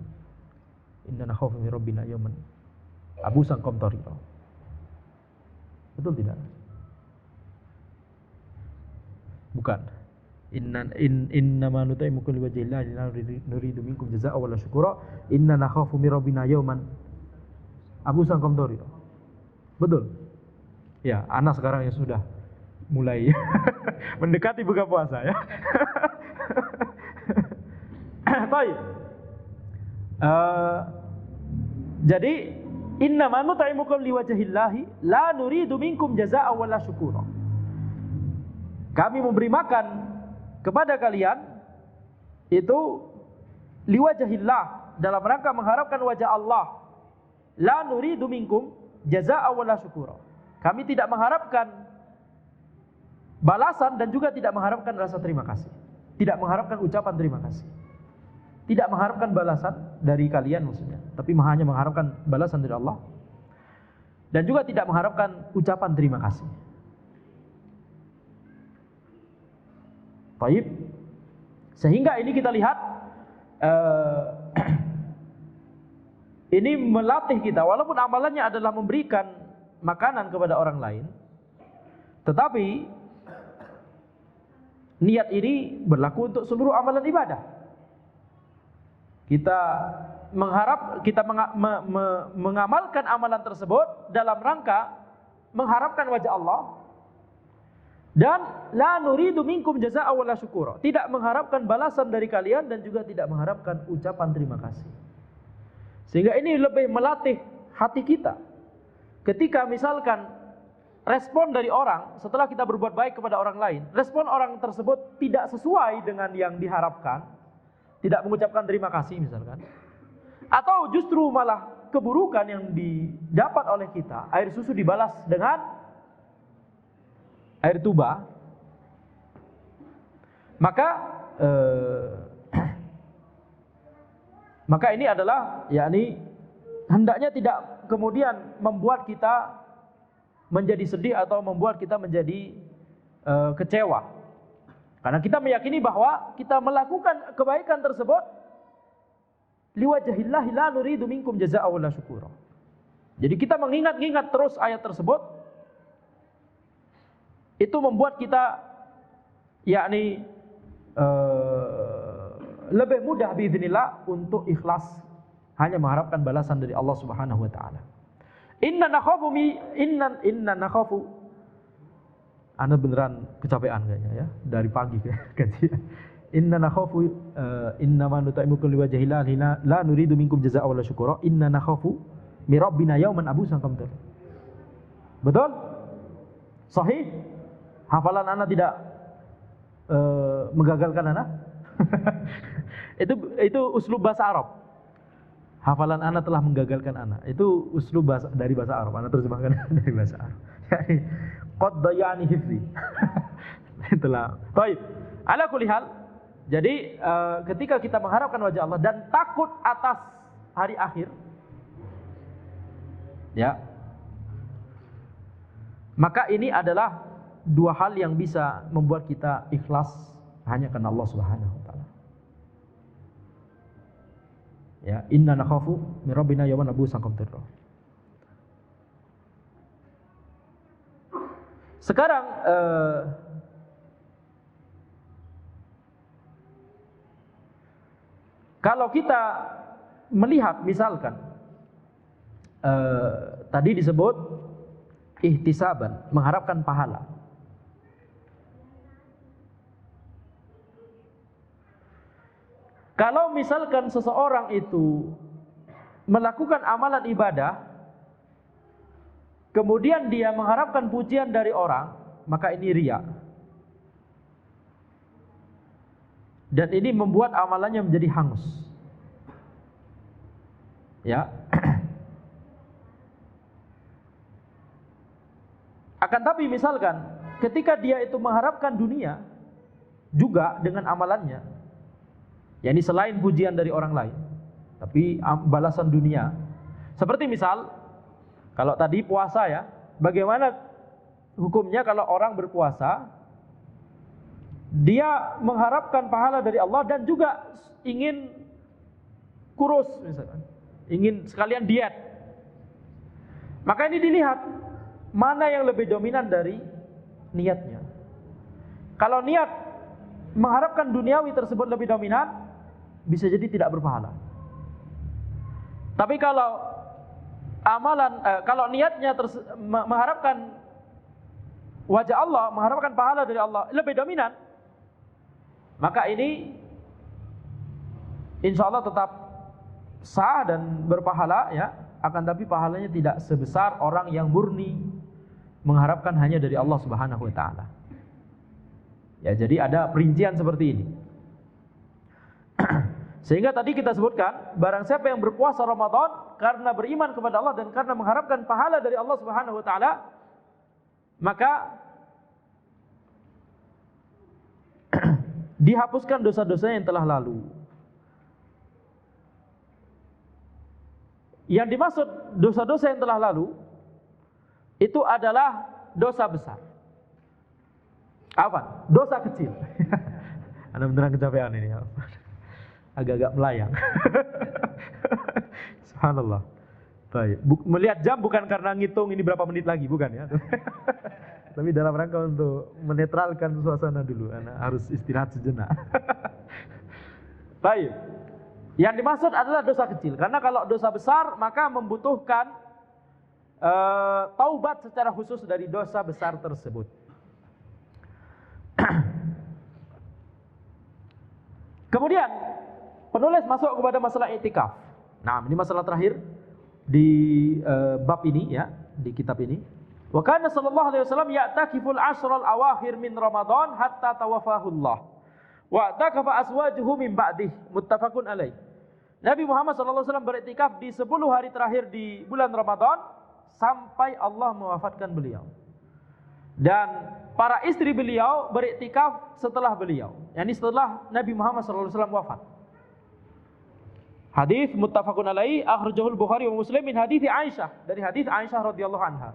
Inna nakhafu min rabbina yawman abusan qamtarira. Betul tidak? Bukan. Innama nut'imukum liwajhillahi la nuridu minkum jazaa'a wala syukura. Inna nakhafu min rabbina yawman abusan qamtarira. Betul. Ya, anak sekarang yang sudah mulai mendekati buka puasa ya. Baik. Jadi innama nut'imukum liwajhillahi la nuridu minkum jazaa'a wala syukura. Kami memberi makan kepada kalian itu liwajhillah, dalam rangka mengharapkan wajah Allah. La nuridu minkum jazaa'a wala syukura. Kami tidak mengharapkan balasan dan juga tidak mengharapkan rasa terima kasih. Tidak mengharapkan ucapan terima kasih. Tidak mengharapkan balasan dari kalian maksudnya, tapi hanya mengharapkan balasan dari Allah. Dan juga tidak mengharapkan ucapan terima kasih. Baik. Sehingga ini kita lihat ini melatih kita, walaupun amalannya adalah memberikan makanan kepada orang lain, tetapi niat ini berlaku untuk seluruh amalan ibadah. Kita mengamalkan amalan tersebut dalam rangka mengharapkan wajah Allah, dan la nuridu minkum jazaa'a wala syukura, tidak mengharapkan balasan dari kalian dan juga tidak mengharapkan ucapan terima kasih. Sehingga ini lebih melatih hati kita. Ketika misalkan respon dari orang setelah kita berbuat baik kepada orang lain, respon orang tersebut tidak sesuai dengan yang diharapkan, tidak mengucapkan terima kasih misalkan, atau justru malah keburukan yang didapat oleh kita, air susu dibalas dengan air tuba, maka ini adalah yakni hendaknya tidak kemudian membuat kita menjadi sedih atau membuat kita menjadi kecewa. Karena kita meyakini bahwa kita melakukan kebaikan tersebut liwajhillahi la nuridu minkum jazaa'a wala syukura. Jadi kita mengingat-ingat terus ayat tersebut. itu membuat kita yakni lebih mudah biiznillah untuk ikhlas hanya mengharapkan balasan dari Allah Subhanahu wa taala. Inna nakhafu. Anda beneran kecapean kayaknya ya dari pagi kajian. Inna nakhafu inna ma nutaimukum liwajhillah la nuridu minkum jazaa'a wala syukura. Inna nakhafu mi rabbina yauman abusan qamtar. Betul? Sahih? Hafalan Anda tidak menggagalkan Anda? Itu uslub bahasa Arab. Hafalan Anda telah menggagalkan Anda. Itu uslub dari bahasa Arab. Anda terjemahkan dari bahasa Arab. Qad dayani hifzi. Itulah. Baik. Ala kulli hal. Jadi ketika kita mengharapkan wajah Allah dan takut atas hari akhir, ya, maka ini adalah dua hal yang bisa membuat kita ikhlas hanya karena Allah Subhanahu wa taala. Ya, inna nakhafu min rabbina yawman abusan qamtar. Sekarang kalau kita melihat misalkan tadi disebut ihtisaban, mengharapkan pahala. Kalau misalkan seseorang itu melakukan amalan ibadah, kemudian dia mengharapkan pujian dari orang, maka ini riya. Dan ini membuat amalannya menjadi hangus. Ya. Akan tapi misalkan ketika dia itu mengharapkan dunia juga dengan amalannya, yakni selain pujian dari orang lain, tapi balasan dunia. Seperti misal kalau tadi puasa ya, bagaimana hukumnya kalau orang berpuasa dia mengharapkan pahala dari Allah dan juga ingin kurus misalkan, ingin sekalian diet. Maka ini dilihat mana yang lebih dominan dari niatnya. Kalau niat mengharapkan duniawi tersebut lebih dominan, bisa jadi tidak berpahala. Tapi kalau kalau niatnya mengharapkan wajah Allah, mengharapkan pahala dari Allah lebih dominan, maka ini insya Allah tetap sah dan berpahala ya. Akan tapi pahalanya tidak sebesar orang yang murni mengharapkan hanya dari Allah Subhanahu wa taala. Ya, jadi ada perincian seperti ini. Sehingga tadi kita sebutkan, barang siapa yang berpuasa Ramadan karena beriman kepada Allah dan karena mengharapkan pahala dari Allah Subhanahu wa taala, maka dihapuskan dosa-dosa yang telah lalu. Yang dimaksud dosa-dosa yang telah lalu itu adalah dosa besar. Apa? Dosa kecil. Anda beneran kecapean ini. Agak-agak melayang. Subhanallah. Baik. Melihat jam bukan karena ngitung ini berapa menit lagi, bukan ya. Tapi dalam rangka untuk menetralkan suasana dulu. Anda harus istirahat sejenak. Baik. Yang dimaksud adalah dosa kecil. Karena kalau dosa besar maka membutuhkan taubat secara khusus dari dosa besar tersebut. Kemudian penulis masuk kepada masalah i'tikaf. Nah, ini masalah terakhir di bab ini ya, di kitab ini. Wa kana sallallahu alaihi wasallam ya'takiful ashral awakhir min Ramadan hatta tawaffahu Allah. Wa takafa aswajuhu min ba'dih, muttafaqun alaih. Nabi Muhammad sallallahu alaihi wasallam beriktikaf di 10 hari terakhir di bulan Ramadan sampai Allah mewafatkan beliau. Dan para istri beliau beriktikaf setelah beliau, yakni setelah Nabi Muhammad sallallahu alaihi wasallam wafat. Hadis muttafaqun alaihi akhrajahu al-Bukhari wa Muslim min hadits Aisyah, dari hadis Aisyah radhiyallahu anha.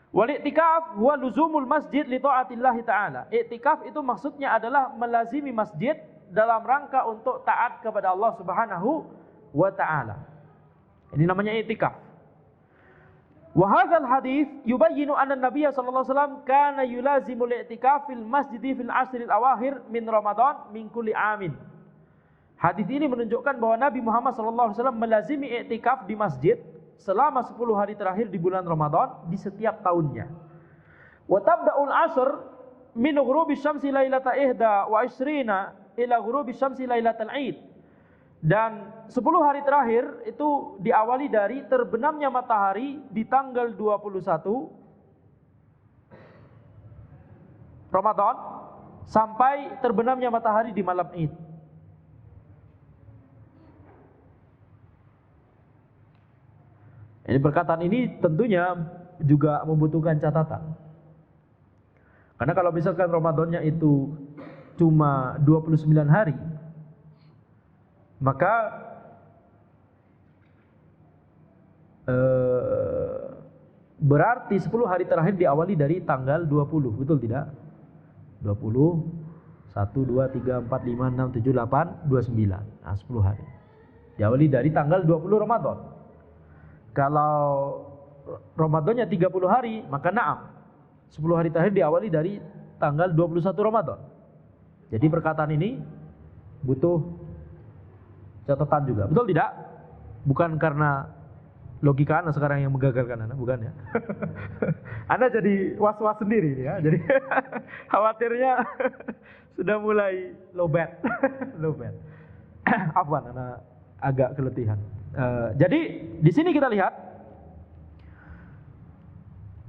Wal i'tikaf huwa luzumul masjid li ta'atillah ta'ala. I'tikaf itu maksudnya adalah melazimi masjid dalam rangka untuk taat kepada Allah Subhanahu wa taala. Ini namanya i'tikaf. Wa hadzal hadits yubayyinu anna Nabiy sallallahu alaihi wasallam kana yulazimul i'tikaf fil masjid fil ashril awakhir min Ramadan min kulli amin. Hadis ini menunjukkan bahwa Nabi Muhammad sallallahu alaihi wasallam melazimi i'tikaf di masjid selama 10 hari terakhir di bulan Ramadan di setiap tahunnya. Wa tabda'ul ashr min ghurubi syamsi lailata ihda wa ishrina ila ghurubi syamsi lailatal Id. Dan 10 hari terakhir itu diawali dari terbenamnya matahari di tanggal 21 Ramadan sampai terbenamnya matahari di malam Id. Ini perkataan ini tentunya juga membutuhkan catatan. Karena kalau misalkan Ramadannya itu cuma 29 hari, maka berarti 10 hari terakhir diawali dari tanggal 20, betul tidak? 20, 1, 2, 3, 4, 5, 6, 7, 8, 29. Nah, 10 hari. Diawali dari tanggal 20 Ramadan. Kalau Ramadannya 30 hari, maka na'am. 10 hari terakhir diawali dari tanggal 21 Ramadan. Jadi perkataan ini butuh catatan juga. Betul tidak? Bukan karena logika Anda sekarang yang menggagalkan Anda, bukan ya? Anda jadi was-was sendiri ya. Jadi khawatirnya sudah mulai low bad. Low bad. Afwan, Anda agak keletihan. Jadi di sini kita lihat,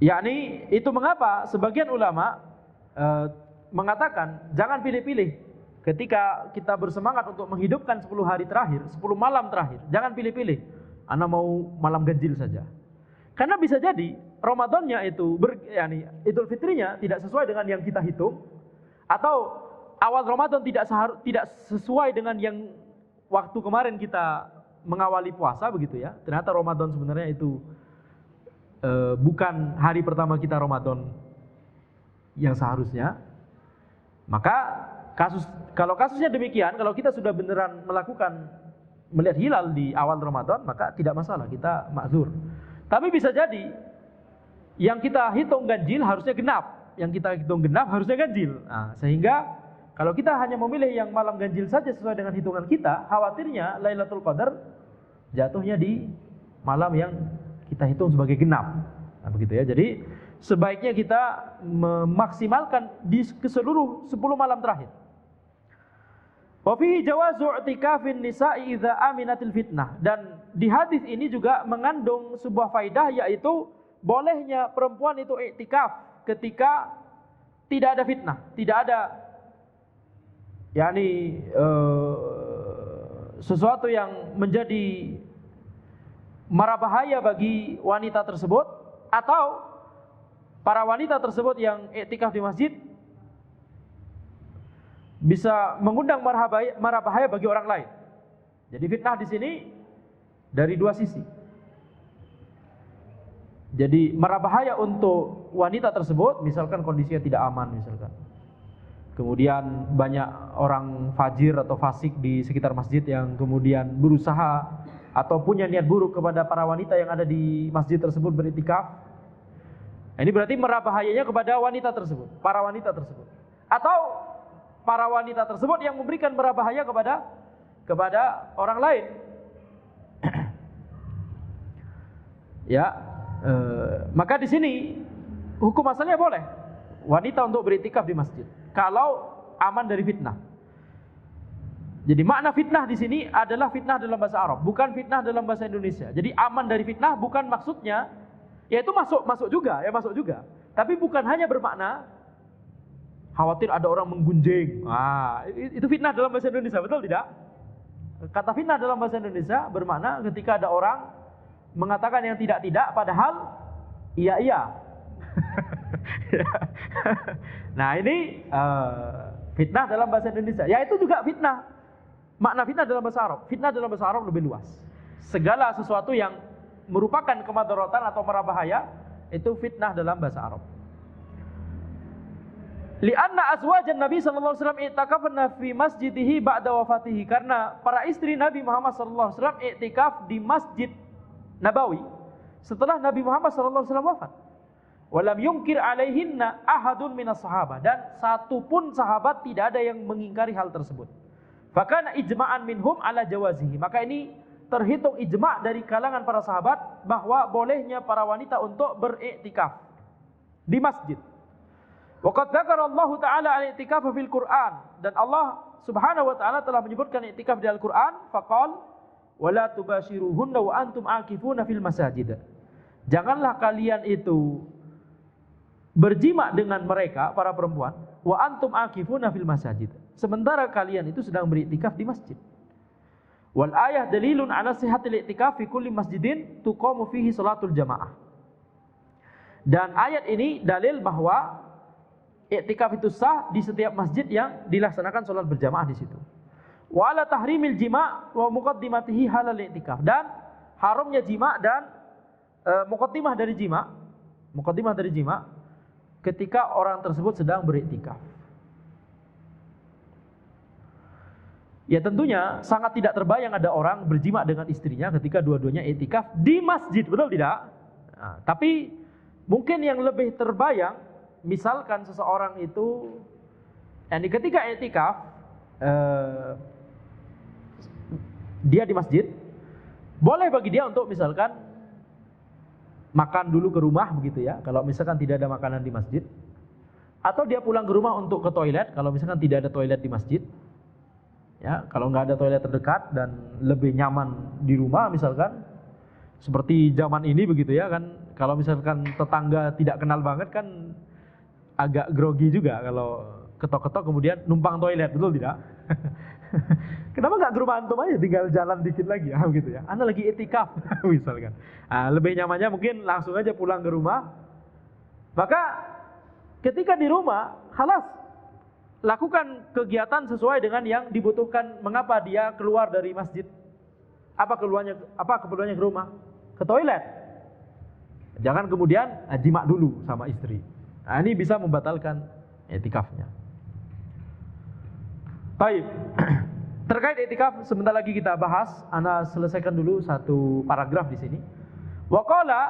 yakni itu mengapa sebagian ulama mengatakan jangan pilih-pilih. Ketika kita bersemangat untuk menghidupkan 10 hari terakhir, 10 malam terakhir, jangan pilih-pilih. Anda mau malam ganjil saja. Karena bisa jadi Ramadannya itu Idul Fitrinya tidak sesuai dengan yang kita hitung, atau awal Ramadan tidak sesuai dengan yang waktu kemarin kita mengawali puasa begitu ya. Ternyata Ramadan sebenarnya itu bukan hari pertama kita Ramadan yang seharusnya. Maka kalau kasusnya demikian, kalau kita sudah beneran melihat hilal di awal Ramadan, maka tidak masalah, kita makzur. Tapi bisa jadi yang kita hitung ganjil harusnya genap, yang kita hitung genap harusnya ganjil. Nah, sehingga kalau kita hanya memilih yang malam ganjil saja sesuai dengan hitungan kita, khawatirnya Lailatul Qadar jatuhnya di malam yang kita hitung sebagai genap. Nah, begitu ya. Jadi sebaiknya kita memaksimalkan di keseluruh 10 malam terakhir. Wa fihi jawazu i'tikafin nisa'i idza aminatil fitnah. Dan di hadis ini juga mengandung sebuah faidah, yaitu bolehnya perempuan itu i'tikaf ketika tidak ada fitnah, tidak ada sesuatu yang menjadi mara bahaya bagi wanita tersebut, atau para wanita tersebut yang i'tikaf di masjid bisa mengundang mara bahaya bagi orang lain. Jadi fitnah di sini dari dua sisi. Jadi mara bahaya untuk wanita tersebut, misalkan kondisinya tidak aman misalkan. Kemudian banyak orang fajir atau fasik di sekitar masjid yang kemudian berusaha atau punya niat buruk kepada para wanita yang ada di masjid tersebut beriktikaf. Ini berarti mara bahayanya kepada wanita tersebut, para wanita tersebut. Atau para wanita tersebut yang memberikan mara bahaya kepada orang lain. Maka di sini hukum asalnya boleh wanita untuk beriktikaf di masjid kalau aman dari fitnah. Jadi makna fitnah di sini adalah fitnah dalam bahasa Arab, bukan fitnah dalam bahasa Indonesia. Jadi aman dari fitnah bukan maksudnya, ya itu masuk juga. Tapi bukan hanya bermakna khawatir ada orang menggunjing. Itu fitnah dalam bahasa Indonesia, betul tidak? Kata fitnah dalam bahasa Indonesia bermakna ketika ada orang mengatakan yang tidak padahal iya. Nah ini fitnah dalam bahasa Indonesia. Ya itu juga fitnah. Makna fitnah dalam bahasa Arab. Fitnah dalam bahasa Arab lebih luas. Segala sesuatu yang merupakan kemadaratan atau mara bahaya itu fitnah dalam bahasa Arab. Lianna azwajan Nabi sallallahu alaihi wasallam i'takafna fi masjidihi ba'da wafatihi, karena para istri Nabi Muhammad sallallahu alaihi wasallam i'tikaf di Masjid Nabawi setelah Nabi Muhammad SAW wafat. Walam yungkir alaihinna ahadun minas sahabah, dan satu pun sahabat tidak ada yang mengingkari hal tersebut. Fakana ijma'an minhum ala jawazihi, maka ini terhitung ijma' dari kalangan para sahabat bahwa bolehnya para wanita untuk beriktikaf di masjid. Waqad dzakara Allah Ta'ala al-i'tikaf fil Qur'an, dan Allah Subhanahu wa taala telah menyebutkan i'tikaf di Al-Qur'an, faqal wala tubashiruhunna wa antum aakifuna fil masajid. Janganlah kalian itu berjima dengan mereka para perempuan, wa antum aakifuna fil masajid, sementara kalian itu sedang beriktikaf di masjid. Wal ayah dalilun ala sihhatil i'tikaf fi kulli masjidin tuqamu fihi salatul jamaah. Dan ayat ini dalil bahwa i'tikaf itu sah di setiap masjid yang dilaksanakan salat berjamaah di situ. Wa ala tahrimil jima' wa muqaddimatihi halal i'tikaf, dan haramnya jima' dan muqaddimah dari jima' ketika orang tersebut sedang beriktikaf. Ya tentunya sangat tidak terbayang ada orang berjima dengan istrinya ketika dua-duanya i'tikaf di masjid, betul tidak? Nah, tapi mungkin yang lebih terbayang, misalkan seseorang itu ketika i'tikaf dia di masjid, boleh bagi dia untuk misalkan makan dulu ke rumah begitu ya, kalau misalkan tidak ada makanan di masjid, atau dia pulang ke rumah untuk ke toilet kalau misalkan tidak ada toilet di masjid. Ya, kalau nggak ada toilet terdekat dan lebih nyaman di rumah misalkan, seperti zaman ini begitu ya kan, kalau misalkan tetangga tidak kenal banget kan agak grogi juga kalau ketok-ketok kemudian numpang toilet, betul tidak? Kenapa nggak ke rumah antum aja, tinggal jalan dikit lagi ya begitu ya, anda lagi i'tikaf misalkan. Lebih nyamannya mungkin langsung aja pulang ke rumah. Maka ketika di rumah, halas, lakukan kegiatan sesuai dengan yang dibutuhkan. Mengapa dia keluar dari masjid? Apa keperluannya ke rumah? Ke toilet. Jangan kemudian jima dulu sama istri. Nah, ini bisa membatalkan i'tikafnya. Baik. Terkait i'tikaf sebentar lagi kita bahas. Ana selesaikan dulu satu paragraf di sini. Wa qala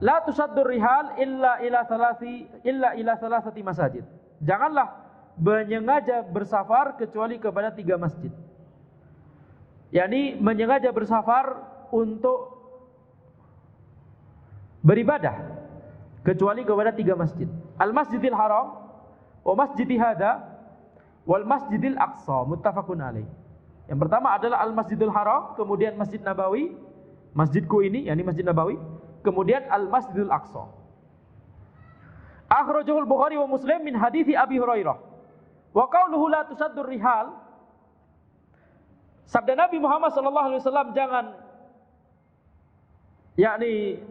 la tusaddur rihal illa ila thalathati masajid. Janganlah menyengaja bersafar kecuali kepada 3 masjid. yakni menyengaja bersafar untuk beribadah kecuali kepada 3 masjid. Al-Masjidil Haram, wa Masjidi Hada, wal Masjidil Aqsa, muttafaqun alaih. Yang pertama adalah Al-Masjidil Haram, kemudian Masjid Nabawi, masjidku ini, yakni Masjid Nabawi, kemudian Al-Masjidil Aqsa. Akhrajahul Bukhari wa Muslim min hadithi Abi Hurairah. Wa qauluhu la tusaddur rihal. Sabda Nabi Muhammad sallallahu alaihi wasallam, jangan, yakni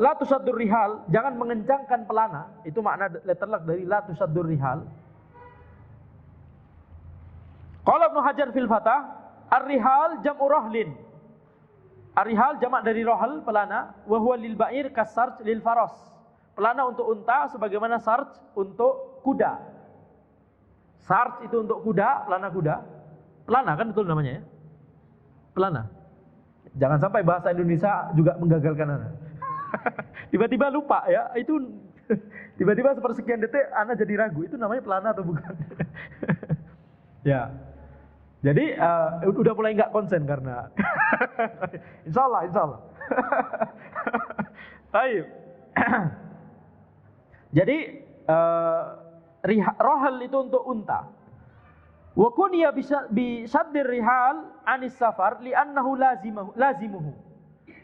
la tusaddur rihal, jangan mengencangkan pelana. Itu makna letterlock dari la tusaddur rihal. Qala Ibnu Hajar fil Fathah, ar-rihal jam'u rahlin. Ar-rihal jamak dari rohal, pelana, wa huwa lil ba'ir kasarj lil faras. Pelana untuk unta sebagaimana sarj untuk kuda. Sarj itu untuk kuda, pelana kuda. Pelana kan betul namanya ya? Pelana. Jangan sampai bahasa Indonesia juga menggagalkan Anda. Tiba-tiba lupa ya, itu tiba-tiba sepersekian detik Anda jadi ragu, itu namanya pelana atau bukan? Ya. Jadi udah mulai nggak konsen karena insya Allah. Baik. Jadi rohal itu untuk unta. Wa kuniya bi saddir rihal anis safar li'annahu lazimuhu.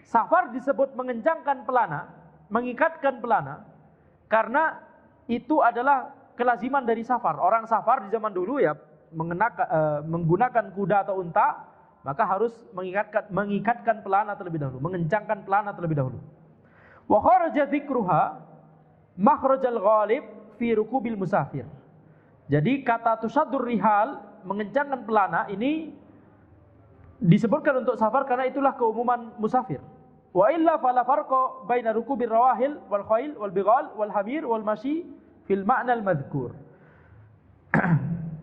Safar disebut mengencangkan pelana, mengikatkan pelana, karena itu adalah kelaziman dari safar. Orang safar di zaman dulu ya menggunakan kuda atau unta, maka harus mengikatkan pelana terlebih dahulu, mengencangkan pelana terlebih dahulu. Wa kharaja dzikruha makhrajal ghalib fi rukubil musafir. Jadi kata tusaddur rihal, mengencangkan pelana, ini disebutkan untuk safar karena itulah keumuman musafir. Wa illa fala farqa baina rukubir rawahil wal khail wal bighal wal hamir wal mashi fil ma'na al madhkur.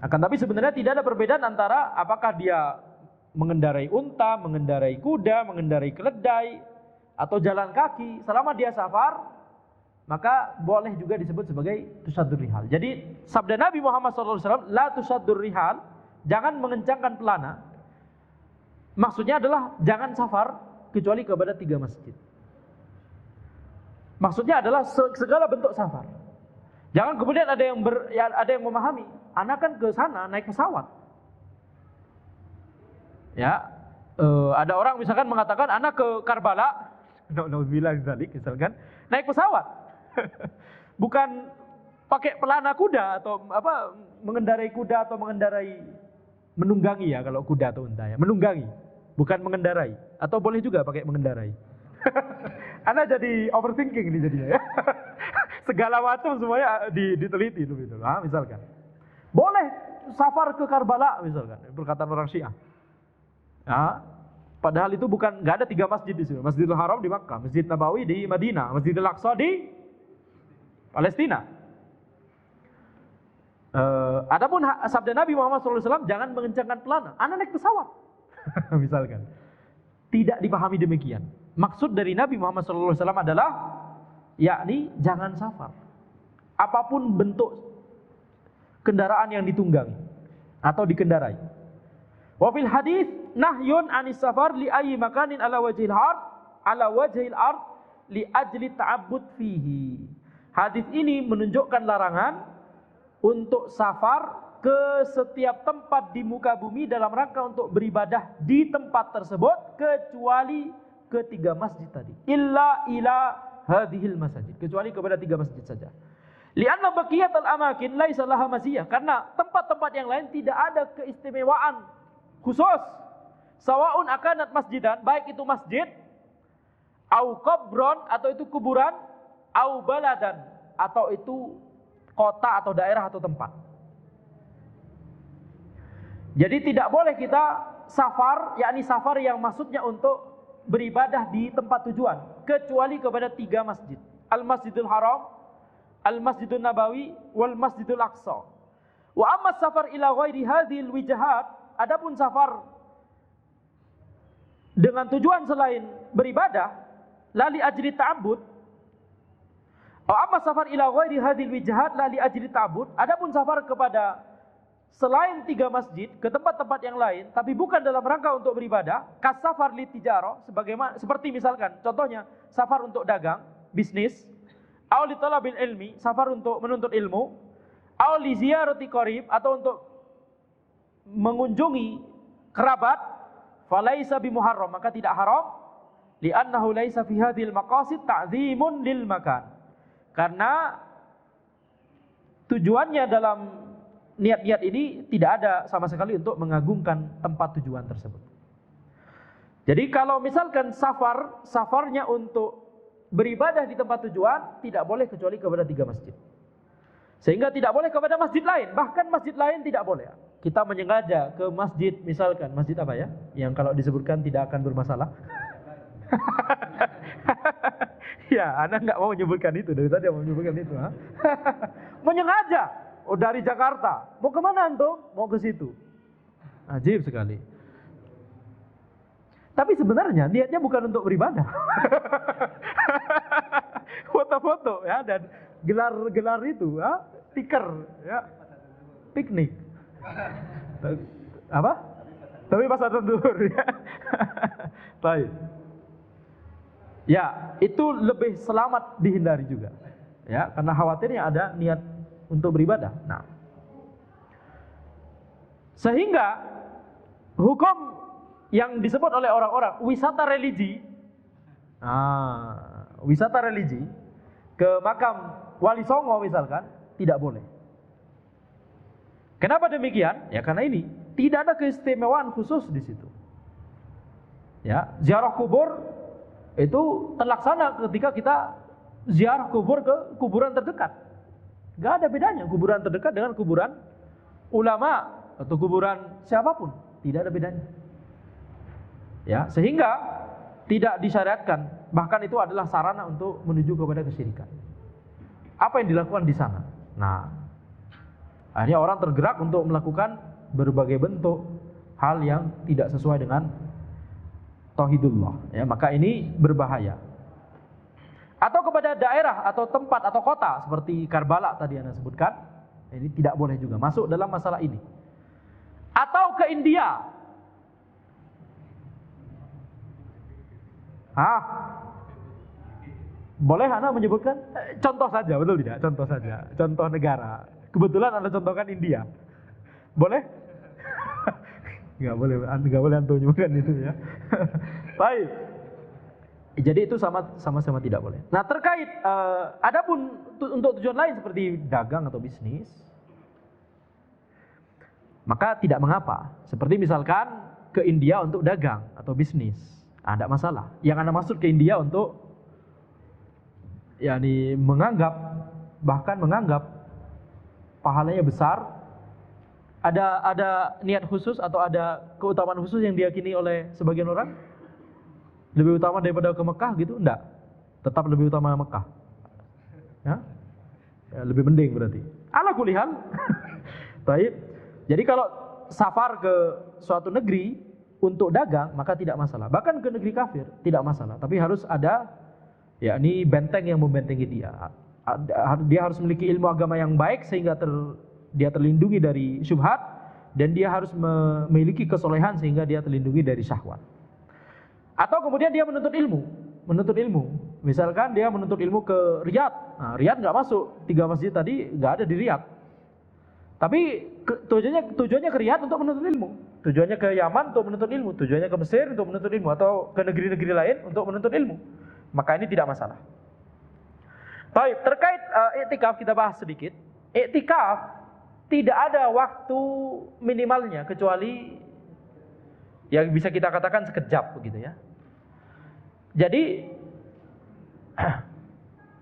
Akan tapi sebenarnya tidak ada perbedaan antara apakah dia mengendarai unta, mengendarai kuda, mengendarai keledai, atau jalan kaki, selama dia safar, maka boleh juga disebut sebagai tusaddur rihal. Jadi sabda Nabi Muhammad SAW, la tusaddur rihal, jangan mengencangkan pelana. Maksudnya adalah jangan safar kecuali kepada 3 masjid. Maksudnya adalah segala bentuk safar. Jangan kemudian ada yang memahami, anak kan ke sana naik pesawat. Ya, ada orang misalkan mengatakan anak ke Karbala, misalkan naik pesawat, bukan pakai pelana kuda atau apa, mengendarai kuda atau menunggangi ya kalau kuda atau unta ya, menunggangi, bukan mengendarai, atau boleh juga pakai mengendarai. Anda jadi overthinking ini jadinya ya. Segala macam semuanya diteliti dulu gitu. Misalkan boleh safar ke Karbala misalkan, perkataan orang Syiah. Ya, padahal itu nggak ada 3 masjid di sini. Masjidil Haram di Makkah, Masjid Nabawi di Madinah, Masjidil Aqsa di Palestina. Adapun sabda Nabi Muhammad SAW, jangan mengencangkan pelana. Anda naik pesawat, misalkan. Tidak dipahami demikian. Maksud dari Nabi Muhammad SAW adalah, yakni jangan safar. Apapun bentuk kendaraan yang ditunggangi atau dikendarai. Wa fil hadis nahyun anis safar li ayyi makanin ala wajhil ard li ajli ta'abbud fihi. Hadis ini menunjukkan larangan untuk safar ke setiap tempat di muka bumi dalam rangka untuk beribadah di tempat tersebut kecuali ke 3 masjid tadi. Illa ila hadhil masajid, kecuali kepada 3 masjid saja. Lianna baqiyatul amakin laisa laha maziyah, karena tempat-tempat yang lain tidak ada keistimewaan khusus. Sawaun akanat masjidan, baik itu masjid, au qabron atau itu kuburan, au baladan atau itu kota atau daerah atau tempat. Jadi tidak boleh kita safar, yakni safar yang maksudnya untuk beribadah di tempat tujuan, kecuali kepada 3 masjid. Al-Masjidul Haram, Al-Masjidul Nabawi, wal Masjidul Aqsa. Wa amma safar ila ghairi hadhil wijahat, adapun safar dengan tujuan selain beribadah, la li ajli ta'abbud. Wa amma safar ila ghairi hadhil wijahat la li ajli ta'abbud, adapun safar kepada selain 3 masjid ke tempat-tempat yang lain, tapi bukan dalam rangka untuk beribadah, kasafar li tijaro, sebagaimana seperti misalkan contohnya safar untuk dagang, bisnis, au li talabil ilmi, safar untuk menuntut ilmu, au li ziyarati qarib, atau untuk mengunjungi kerabat, falaisa bimuharram, maka tidak haram, li'annahu laisa fi hadhil maqasid ta'zimun lil makan, karena tujuannya dalam niat-niat ini tidak ada sama sekali untuk mengagungkan tempat tujuan tersebut. Jadi kalau misalkan safarnya untuk beribadah di tempat tujuan, tidak boleh kecuali kepada 3 masjid. Sehingga tidak boleh kepada masjid lain, bahkan masjid lain tidak boleh. Kita menyengaja ke masjid, misalkan masjid apa ya, yang kalau disebutkan tidak akan bermasalah. Ya, Anda nggak mau menyebutkan itu, dari tadi mau menyebutkan itu. Menyengaja. Oh, dari Jakarta, mau kemana antum? Mau ke situ. Ajib sekali. Tapi sebenarnya niatnya bukan untuk beribadah. Foto-foto ya, dan gelar itu, ya, stiker, ya, piknik. Apa? Tapi pas ada duhur ya. Baik. Ya, itu lebih selamat dihindari juga. Ya, karena khawatirnya ada niat untuk beribadah. Nah, sehingga hukum yang disebut oleh orang-orang wisata religi, wisata religi ke makam Wali Songo misalkan, tidak boleh. Kenapa demikian? Ya karena ini tidak ada keistimewaan khusus di situ. Ya, ziarah kubur itu terlaksana ketika kita ziarah kubur ke kuburan terdekat. Gak ada bedanya kuburan terdekat dengan kuburan ulama atau kuburan siapapun, tidak ada bedanya. Ya, sehingga tidak disyariatkan, bahkan itu adalah sarana untuk menuju kepada kesyirikan. Apa yang dilakukan di sana? Nah, akhirnya orang tergerak untuk melakukan berbagai bentuk hal yang tidak sesuai dengan tauhidullah, ya, maka ini berbahaya. Atau kepada daerah atau tempat atau kota seperti Karbala tadi Anda sebutkan, ini tidak boleh juga masuk dalam masalah ini. Atau ke India. Boleh Anda menyebutkan? Contoh saja, betul tidak? Contoh saja, contoh negara. Kebetulan Anda contohkan India. Boleh? Nggak boleh Anda menyebutkan itu ya. Baik. Jadi itu sama-sama tidak boleh. Nah, terkait adapun untuk tujuan lain seperti dagang atau bisnis, maka tidak mengapa. Seperti misalkan ke India untuk dagang atau bisnis, tidak masalah. Yang Anda maksud ke India untuk bahkan menganggap pahalanya besar, ada niat khusus atau ada keutamaan khusus yang diyakini oleh sebagian orang? Lebih utama daripada ke Mekah gitu? Enggak. Tetap lebih utama Mekah. Ya? Lebih mending berarti. Ala kulihal. Baik. Jadi kalau safar ke suatu negeri untuk dagang, maka tidak masalah. Bahkan ke negeri kafir tidak masalah. Tapi harus ada yakni benteng yang membentengi dia. Dia harus memiliki ilmu agama yang baik sehingga dia terlindungi dari syubhat, dan dia harus memiliki kesolehan sehingga dia terlindungi dari syahwat. Atau kemudian dia menuntut ilmu. Misalkan dia menuntut ilmu ke Riyadh. Nah, Riyadh nggak masuk, 3 masjid tadi nggak ada di Riyadh. Tapi tujuannya ke Riyadh untuk menuntut ilmu. Tujuannya ke Yaman untuk menuntut ilmu. Tujuannya ke Mesir untuk menuntut ilmu. Atau ke negeri-negeri lain untuk menuntut ilmu. Maka ini tidak masalah. Baik, terkait iktikaf kita bahas sedikit. Iktikaf tidak ada waktu minimalnya kecuali yang bisa kita katakan sekejap begitu ya. Jadi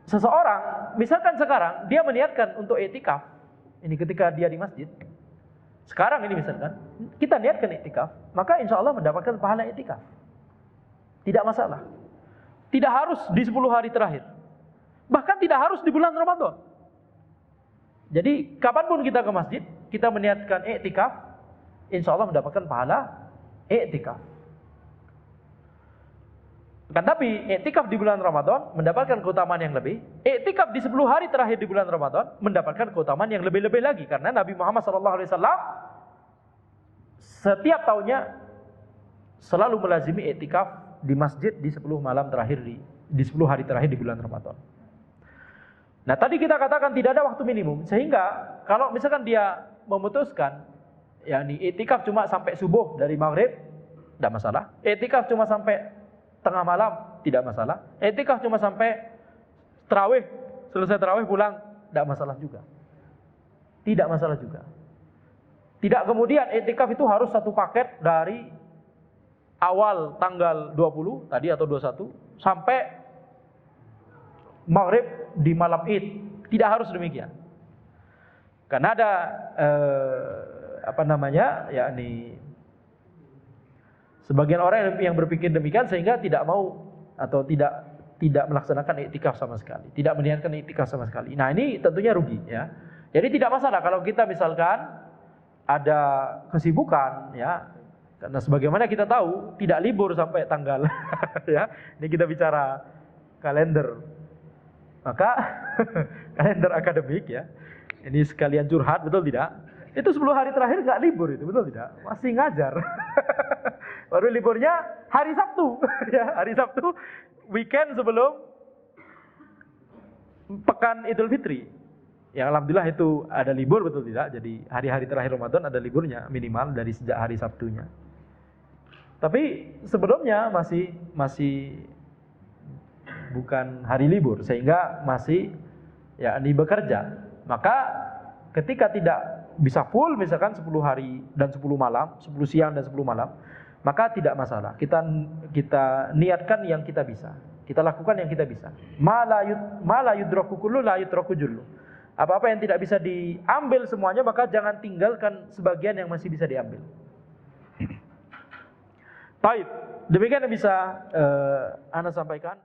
seseorang misalkan sekarang dia meniatkan untuk iktikaf, ini ketika dia di masjid. Sekarang ini misalkan kita niatkan iktikaf, maka insya Allah mendapatkan pahala iktikaf. Tidak masalah. Tidak harus di 10 hari terakhir. Bahkan tidak harus di bulan Ramadan. Jadi kapanpun kita ke masjid, kita meniatkan iktikaf, insya Allah mendapatkan pahala iktikaf. Kan tapi iktikaf di bulan Ramadan mendapatkan keutamaan yang lebih. Iktikaf di 10 hari terakhir di bulan Ramadan mendapatkan keutamaan yang lebih-lebih lagi, karena Nabi Muhammad SAW setiap tahunnya selalu melazimi iktikaf di masjid di 10 malam terakhir di 10 hari terakhir di bulan Ramadan. Nah, tadi kita katakan tidak ada waktu minimum, sehingga kalau misalkan dia memutuskan yakni iktikaf cuma sampai subuh dari maghrib, tidak masalah. Iktikaf cuma sampai tengah malam, tidak masalah. Iktikaf cuma sampai tarawih, selesai tarawih pulang, tidak masalah juga. Tidak masalah juga. Tidak kemudian iktikaf itu harus satu paket dari awal tanggal 20 tadi atau 21 sampai maghrib di malam Id. Tidak harus demikian. Karena ada yakni sebagian orang yang berpikir demikian sehingga tidak mau atau tidak melaksanakan iktikaf sama sekali, tidak meniatkan iktikaf sama sekali. Nah, ini tentunya rugi ya. Jadi tidak masalah kalau kita misalkan ada kesibukan ya, karena sebagaimana kita tahu tidak libur sampai tanggal ya. Ini kita bicara kalender. Maka kalender akademik ya. Ini sekalian curhat, betul tidak? Itu 10 hari terakhir nggak libur itu, betul tidak? Masih ngajar. Baru liburnya hari Sabtu, ya, hari Sabtu weekend sebelum pekan Idul Fitri. Yang alhamdulillah itu ada libur, betul tidak? Jadi hari-hari terakhir Ramadan ada liburnya minimal dari sejak hari Sabtunya. Tapi sebelumnya masih bukan hari libur sehingga masih yakni bekerja. Maka ketika tidak bisa full misalkan 10 hari dan 10 malam, 10 siang dan 10 malam, maka tidak masalah. Kita niatkan yang kita bisa. Kita lakukan yang kita bisa. Ma la yudraku kullu la yutraku jullu. Apa-apa yang tidak bisa diambil semuanya, maka jangan tinggalkan sebagian yang masih bisa diambil. Baik, demikian yang bisa Ana sampaikan.